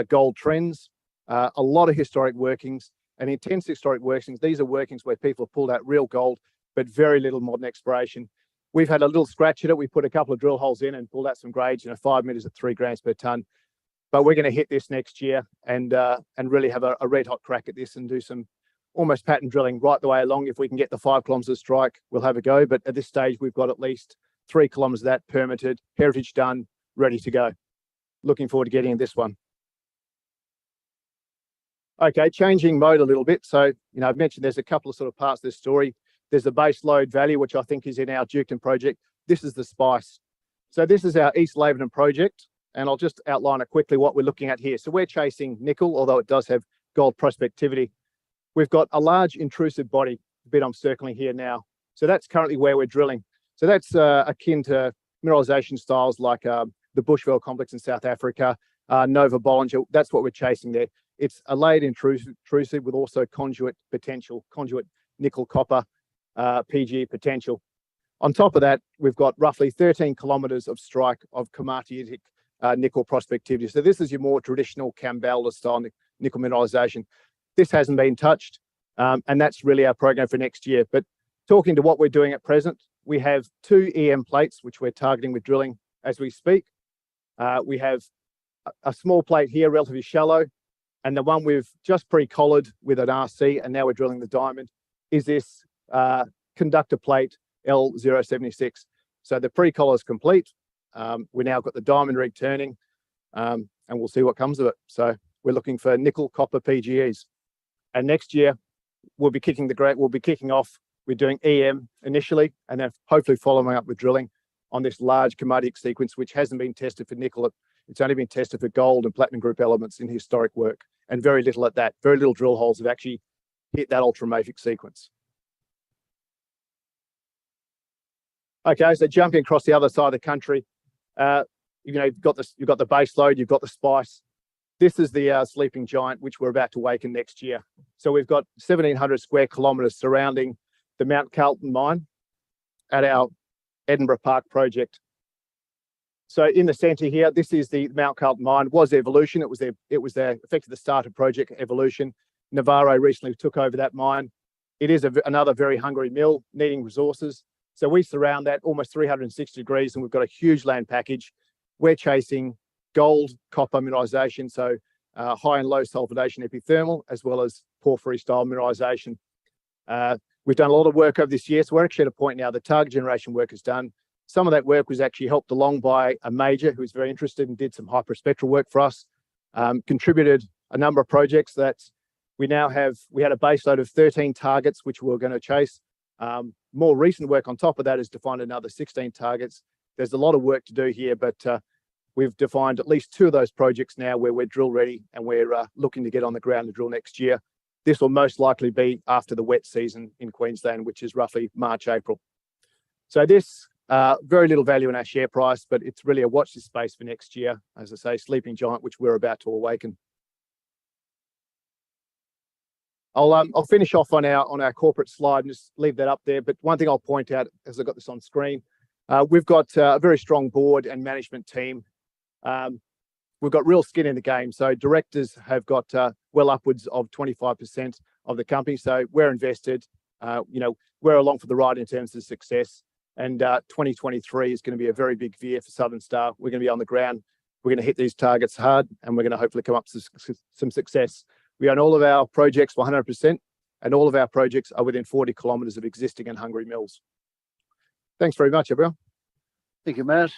gold trends, a lot of historic workings, and intense historic workings. These are workings where people have pulled out real gold, but very little modern exploration. We've had a little scratch at it. We put a couple of drill holes in and pulled out some grades, 5 meters at 3 grams per ton. But we're going to hit this next year and really have a red hot crack at this and do some almost pattern drilling right the way along. If we can get the 5 kilometers of strike, we'll have a go. But at this stage, we've got at least 3 kilometers of that permitted, heritage done, ready to go. Looking forward to getting in this one. Okay, changing mode a little bit. So, I've mentioned there's a couple of sort of parts of this story. There's the base load value, which I think is in our Duketon project. This is the spice. So this is our East Laverton project, and I'll just outline it quickly what we're looking at here. So we're chasing nickel, although it does have gold prospectivity. We've got a large intrusive body, the bit I'm circling here now. So that's currently where we're drilling. So that's akin to mineralization styles like the Bushveld complex in South Africa, Nova Bollinger. That's what we're chasing there. It's a layered intrusive with also conduit potential, conduit nickel copper PGE potential. On top of that, we've got roughly 13 kilometers of strike of komatiitic nickel prospectivity. So this is your more traditional Campbell style nickel mineralization. This hasn't been touched, and that's really our program for next year. But talking to what we're doing at present, we have 2 EM plates, which we're targeting with drilling as we speak. We have a small plate here, relatively shallow, and the one we've just pre-collared with an RC, and now we're drilling the diamond, is this conductor plate L076. So the pre-collar is complete. We now got the diamond rig turning, and we'll see what comes of it. So we're looking for nickel copper PGEs, and next year we'll be kicking off. We're doing EM initially, and then hopefully following up with drilling on this large komatiitic sequence, which hasn't been tested for nickel. It's only been tested for gold and platinum group elements in historic work, and very little at that. Very little drill holes have actually hit that ultramafic sequence. Okay, so jumping across the other side of the country, you've got the base load, you've got the spice. This is the sleeping giant, which we're about to awaken next year. So we've got 1,700 square kilometres surrounding the Mount Carlton mine at our Edinburgh Park project. So in the centre here, this is the Mount Carlton mine. It was Evolution. It was effectively the start of Project Evolution. Navarro recently took over that mine. It is another very hungry mill needing resources. So we surround that almost 360 degrees, and we've got a huge land package. We're chasing gold, copper mineralisation, so high and low sulfidation epithermal, as well as porphyry style mineralisation. We've done a lot of work over this year, so we're actually at a point now the target generation work is done. Some of that work was actually helped along by a major who was very interested and did some hyperspectral work for us, contributed a number of projects that we had a base load of 13 targets, which we're going to chase. More recent work on top of that is to find another 16 targets. There's a lot of work to do here, but we've defined at least 2 of those projects now where we're drill ready, and we're looking to get on the ground to drill next year. This will most likely be after the wet season in Queensland, which is roughly March, April. So this, very little value in our share price, but it's really a watch this space for next year. As I say, sleeping giant, which we're about to awaken. I'll finish off on our corporate slide and just leave that up there. But one thing I'll point out, as I got this on screen, we've got a very strong board and management team. We've got real skin in the game. So directors have got well upwards of 25% of the company. So we're invested. We're along for the ride in terms of success. And 2023 is going to be a very big year for Southern Star. We're going to be on the ground. We're going to hit these targets hard, and we're going to hopefully come up to some success. We own all of our projects 100%, and all of our projects are within 40 kilometres of existing and hungry mills. Thanks very much, everyone.
Thank you, Matt.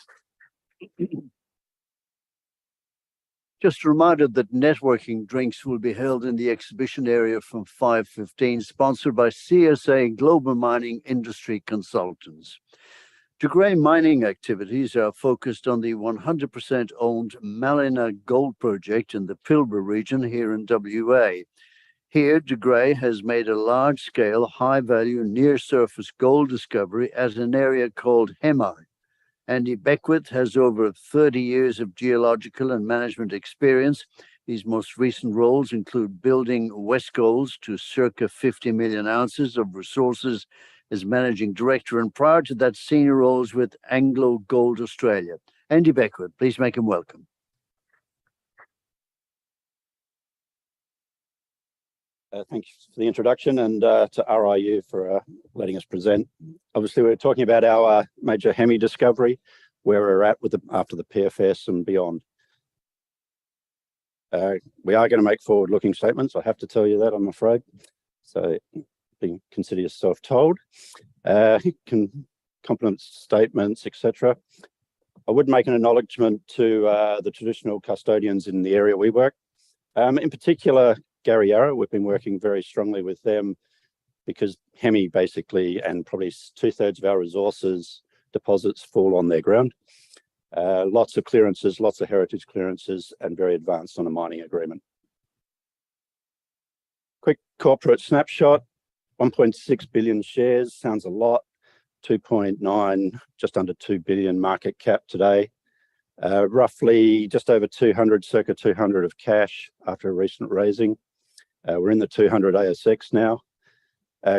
Just a reminder that networking drinks will be held in the exhibition area from 5:15, sponsored by CSA Global Mining Industry Consultants. The Grey Mining activities are focused on the 100% owned Malina Gold Project in the Pilbara region here in WA. Here, De Grey has made a large-scale, high-value, near-surface gold discovery at an area called Hemi. Andy Beckwith has over 30 years of geological and management experience. His most recent roles include building Westgold's to circa 50 million ounces of resources as managing director, and prior to that, senior roles with Anglo Gold Australia. Andy Beckwith, please make him welcome.
Thanks for the introduction, and to RIU for letting us present. Obviously, we're talking about our major Hemi discovery, where we're at with after the PFS and beyond. We are going to make forward-looking statements. I have to tell you that, I'm afraid. So consider yourself told. Compliment statements, etc. I would make an acknowledgement to the traditional custodians in the area we work. In particular, Gary Yarra, we've been working very strongly with them because Hemi basically, and probably 2/3 of our resources deposits fall on their ground. Lots of clearances, lots of heritage clearances, and very advanced on a mining agreement. Quick corporate snapshot, 1.6 billion shares, sounds a lot, 2.9, just under 2 billion market cap today. Roughly just over 200, circa 200 of cash after a recent raising. We're in the 200 ASX now.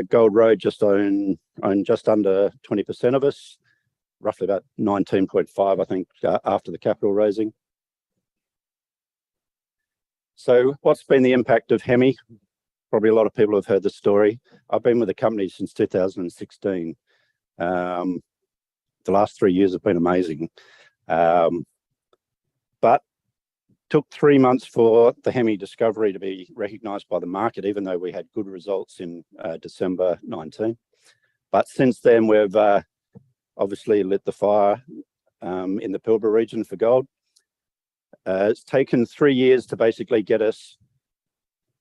Gold Road just own just under 20% of us, roughly about 19.5, I think, after the capital raising. So what's been the impact of Hemi? Probably a lot of people have heard the story. I've been with the company since 2016. The last 3 years have been amazing. But took 3 months for the Hemi discovery to be recognised by the market, even though we had good results in December 19. But since then, we've obviously lit the fire in the Pilbara region for gold. It's taken 3 years to basically get us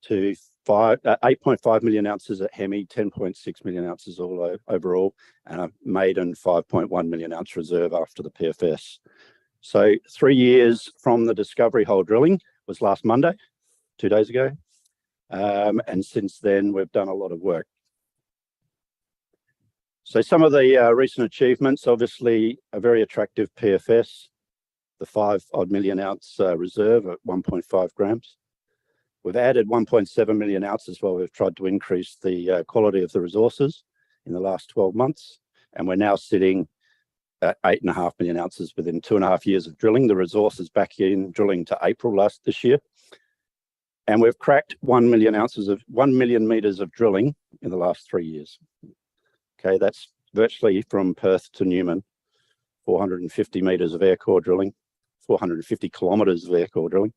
to 8.5 million ounces at Hemi, 10.6 million ounces overall, and a maiden 5.1 million ounce reserve after the PFS. So 3 years from the discovery hole drilling was last Monday, 2 days ago. And since then, we've done a lot of work. So some of the recent achievements, obviously a very attractive PFS, the 5-odd million ounce reserve at 1.5 grams. We've added 1.7 million ounces while we've tried to increase the quality of the resources in the last 12 months. And we're now sitting at 8.5 million ounces within 2.5 years of drilling. The resource is back in drilling to April this year. And we've cracked 1 million meters of drilling in the last 3 years. Okay, that's virtually from Perth to Newman, 450 meters of air core drilling, 450 kilometers of air core drilling,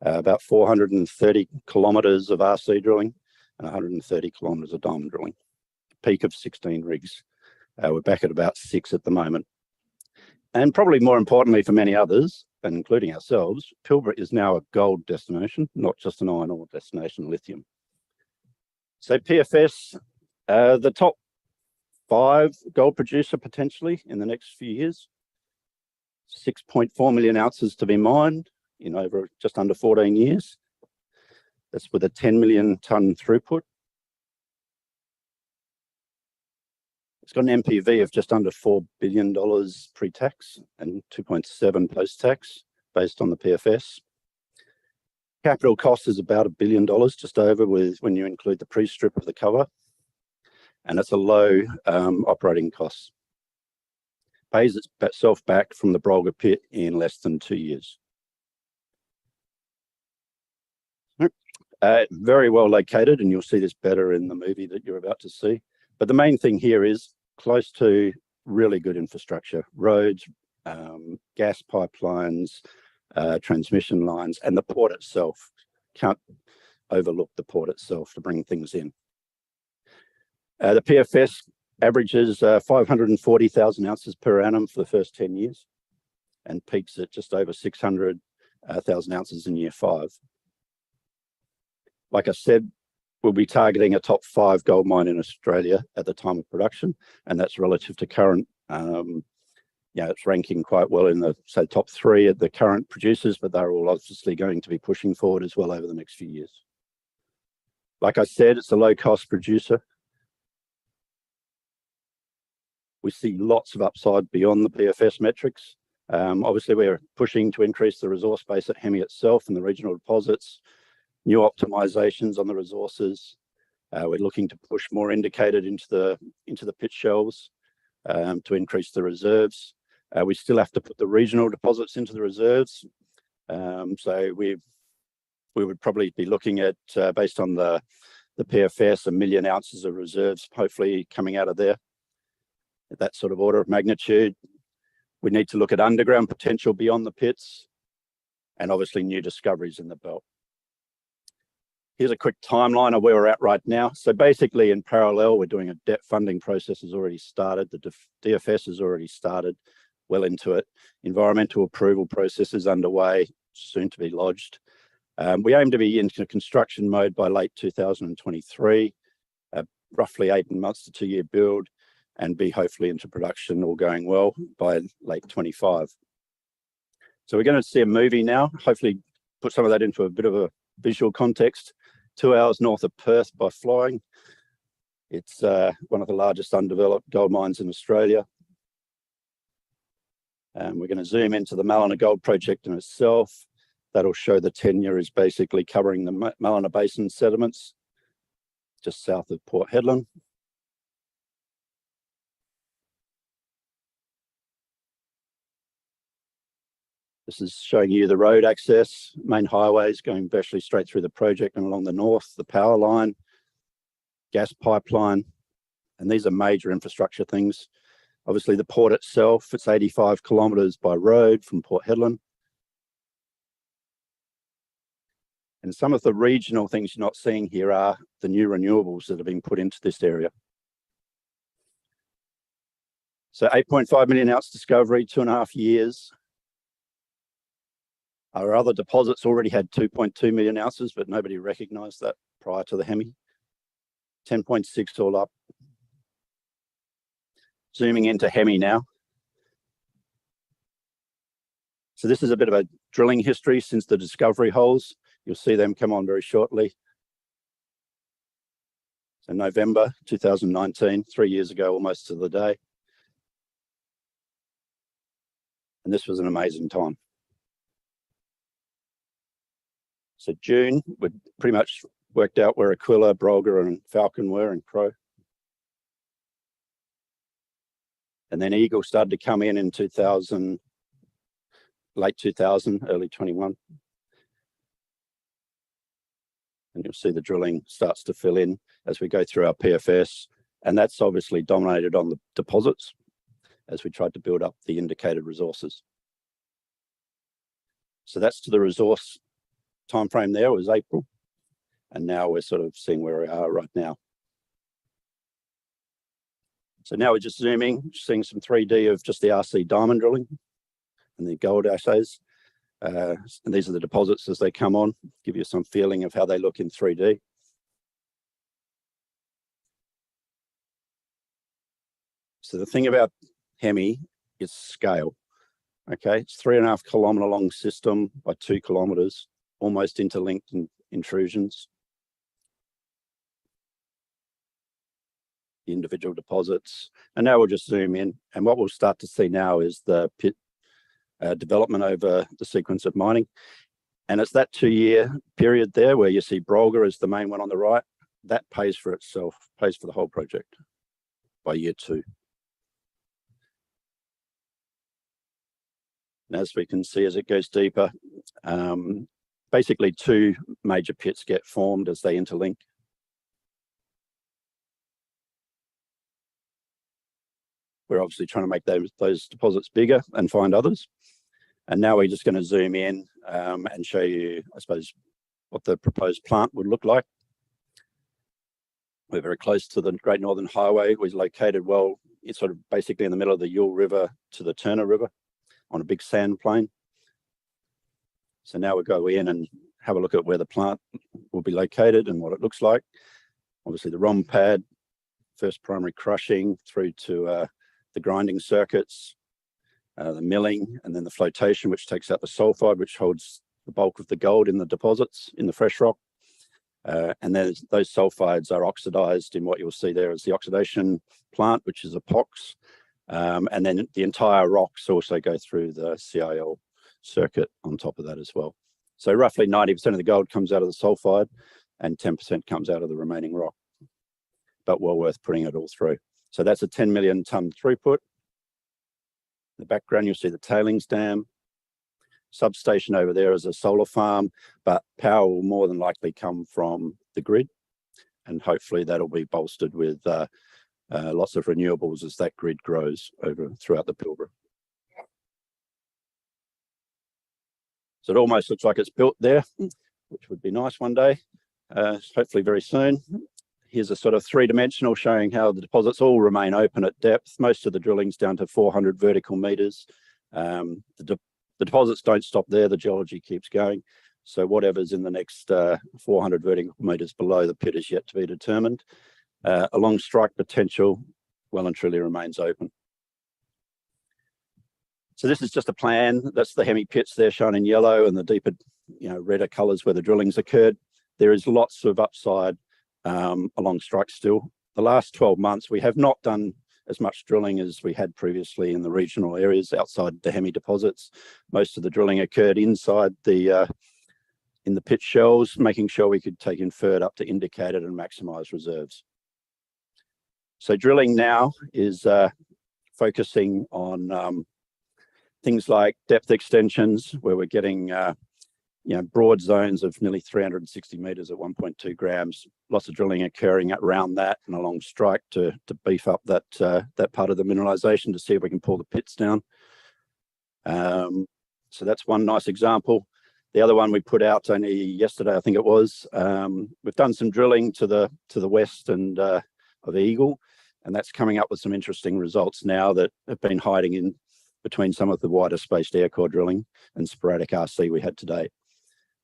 about 430 kilometers of RC drilling, and 130 kilometers of diamond drilling. Peak of 16 rigs. We're back at about 6 at the moment. And probably more importantly for many others, and including ourselves, Pilbara is now a gold destination, not just an iron ore destination, lithium. So PFS, the top 5 gold producer potentially in the next few years. 6.4 million ounces to be mined in over just under 14 years. That's with a 10 million tonne throughput. It's got an NPV of just under $4 billion pre-tax and 2.7 post-tax based on the PFS. Capital cost is about $1 billion, just over, when you include the pre-strip of the cover. And it's a low operating cost. Pays itself back from the Brolga pit in less than 2 years. Very well located, and you'll see this better in the movie that you're about to see. But the main thing here is close to really good infrastructure, roads, gas pipelines, transmission lines, and the port itself. overlook the port itself to bring things in. The PFS averages 540,000 ounces per annum for the first 10 years and peaks at just over 600,000 ounces in year 5. Like I said, we'll be targeting a top 5 gold mine in Australia at the time of production, and that's relative to current. It's ranking quite well in the, say, top 3 at the current producers, but they're all obviously going to be pushing forward as well over the next few years. Like I said, it's a low-cost producer. We see lots of upside beyond the PFS metrics. Obviously, we're pushing to increase the resource base at Hemi itself and the regional deposits, new optimizations on the resources. We're looking to push more indicated into the pit shelves to increase the reserves. We still have to put the regional deposits into the reserves. So we would probably be looking at, based on the PFS, 1 million ounces of reserves, hopefully coming out of there. At that sort of order of magnitude. We need to look at underground potential beyond the pits and obviously new discoveries in the belt. Here's a quick timeline of where we're at right now. So basically in parallel, we're doing a debt funding process has already started. The DFS has already started, well into it. Environmental approval process is underway, soon to be lodged. We aim to be into construction mode by late 2023, roughly 18 months to 2-year build, and be hopefully into production, all going well, by late 25. So we're going to see a movie now, hopefully put some of that into a bit of a visual context. 2 hours north of Perth by flying. It's one of the largest undeveloped gold mines in Australia. We're going to zoom into the Mallina Gold Project in itself. That'll show the tenure is basically covering the Mallina Basin sediments, just south of Port Hedland. This is showing you the road access, main highways going virtually straight through the project and along the north, the power line, gas pipeline, and these are major infrastructure things. Obviously the port itself, it's 85 kilometres by road from Port Hedland. And some of the regional things you're not seeing here are the new renewables that have been put into this area. So 8.5 million ounce discovery, 2.5 years. Our other deposits already had 2.2 million ounces, but nobody recognised that prior to the Hemi. 10.6 all up. Zooming into Hemi now. So this is a bit of a drilling history since the discovery holes. You'll see them come on very shortly. So November 2019, 3 years ago, almost to the day. And this was an amazing time. So June, we pretty much worked out where Aquila, Brolga and Falcon were, and Crow. And then Eagle started to come in 2000, late 2000, early 21. And you'll see the drilling starts to fill in as we go through our PFS. And that's obviously dominated on the deposits as we tried to build up the indicated resources. So that's to the resource time frame there was April, and now we're sort of seeing where we are right now. So now we're just zooming, seeing some 3D of just the RC diamond drilling and the gold assays. And these are the deposits as they come on, give you some feeling of how they look in 3D. So the thing about Hemi is scale. Okay, it's 3.5 kilometre long system by 2 kilometres. Almost interlinked intrusions. The individual deposits. And now we'll just zoom in. And what we'll start to see now is the pit development over the sequence of mining. And it's that 2-year period there where you see Brolga as the main one on the right. That pays for itself, pays for the whole project by year 2. And as we can see, as it goes deeper, basically 2 major pits get formed as they interlink. We're obviously trying to make those deposits bigger and find others. And now we're just going to zoom in and show you, I suppose, what the proposed plant would look like. We're very close to the Great Northern Highway. We're located well, it's sort of basically in the middle of the Yule River to the Turner River on a big sand plain. So now we'll go in and have a look at where the plant will be located and what it looks like. Obviously the ROM pad, first primary crushing through to the grinding circuits, the milling, and then the flotation, which takes out the sulfide, which holds the bulk of the gold in the deposits in the fresh rock. And then those sulfides are oxidized in what you'll see there is the oxidation plant, which is a POX. And then the entire rocks also go through the CIL circuit on top of that as well. So roughly 90% of the gold comes out of the sulfide and 10% comes out of the remaining rock, but well worth putting it all through. So that's a 10 million tonne throughput. In the background, you'll see the tailings dam. Substation over there is a solar farm, but power will more than likely come from the grid. And hopefully that'll be bolstered with lots of renewables as that grid grows throughout the Pilbara. So it almost looks like it's built there, which would be nice one day, hopefully very soon. Here's a sort of three-dimensional showing how the deposits all remain open at depth. Most of the drilling's down to 400 vertical meters. The deposits don't stop there, the geology keeps going. So whatever's in the next 400 vertical meters below the pit is yet to be determined. Along strike potential, well and truly remains open. So this is just a plan. That's the Hemi pits there shown in yellow and the deeper, redder colors where the drilling's occurred. There is lots of upside along strike still. The last 12 months, we have not done as much drilling as we had previously in the regional areas outside the Hemi deposits. Most of the drilling occurred inside the in the pit shells, making sure we could take inferred up to indicated and maximize reserves. So drilling now is focusing on things like depth extensions, where we're getting broad zones of nearly 360 meters at 1.2 grams. Lots of drilling occurring around that and along strike to beef up that part of the mineralization to see if we can pull the pits down. So that's one nice example. The other one we put out only yesterday, I think it was. We've done some drilling to the west and of Eagle, and that's coming up with some interesting results now that have been hiding in between some of the wider spaced air core drilling and sporadic RC we had to date.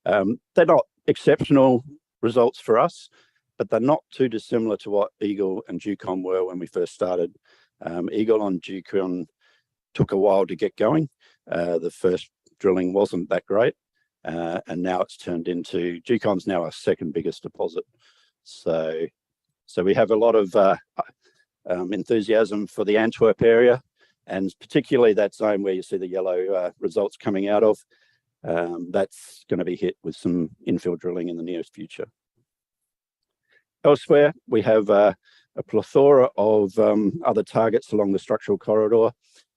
They're not exceptional results for us, but they're not too dissimilar to what Eagle and Ducon were when we first started. Eagle on Ducon took a while to get going. The first drilling wasn't that great, and now it's turned into, Ducon's now our second biggest deposit. So we have a lot of enthusiasm for the Antwerp area, and particularly that zone where you see the yellow results coming out of. That's going to be hit with some infill drilling in the near future. Elsewhere, we have a plethora of other targets along the structural corridor.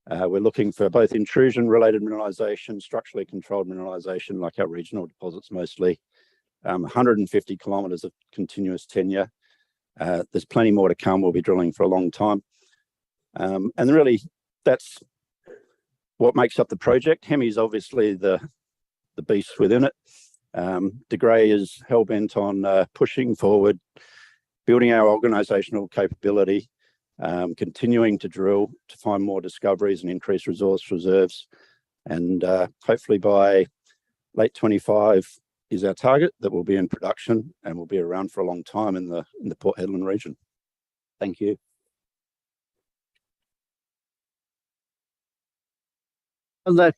We're looking for both intrusion-related mineralization, structurally controlled mineralization, like our regional deposits mostly. 150 kilometers of continuous tenure. There's plenty more to come. We'll be drilling for a long time. And really, that's what makes up the project. Hemi is obviously the beast within it. De Grey is hell-bent on pushing forward, building our organizational capability, continuing to drill to find more discoveries and increase resource reserves. And hopefully by late 25 is our target that will be in production and will be around for a long time in the Port Hedland region. Thank you.
And that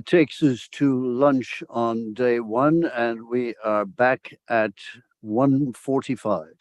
takes us to lunch on day one, and we are back at 1:45.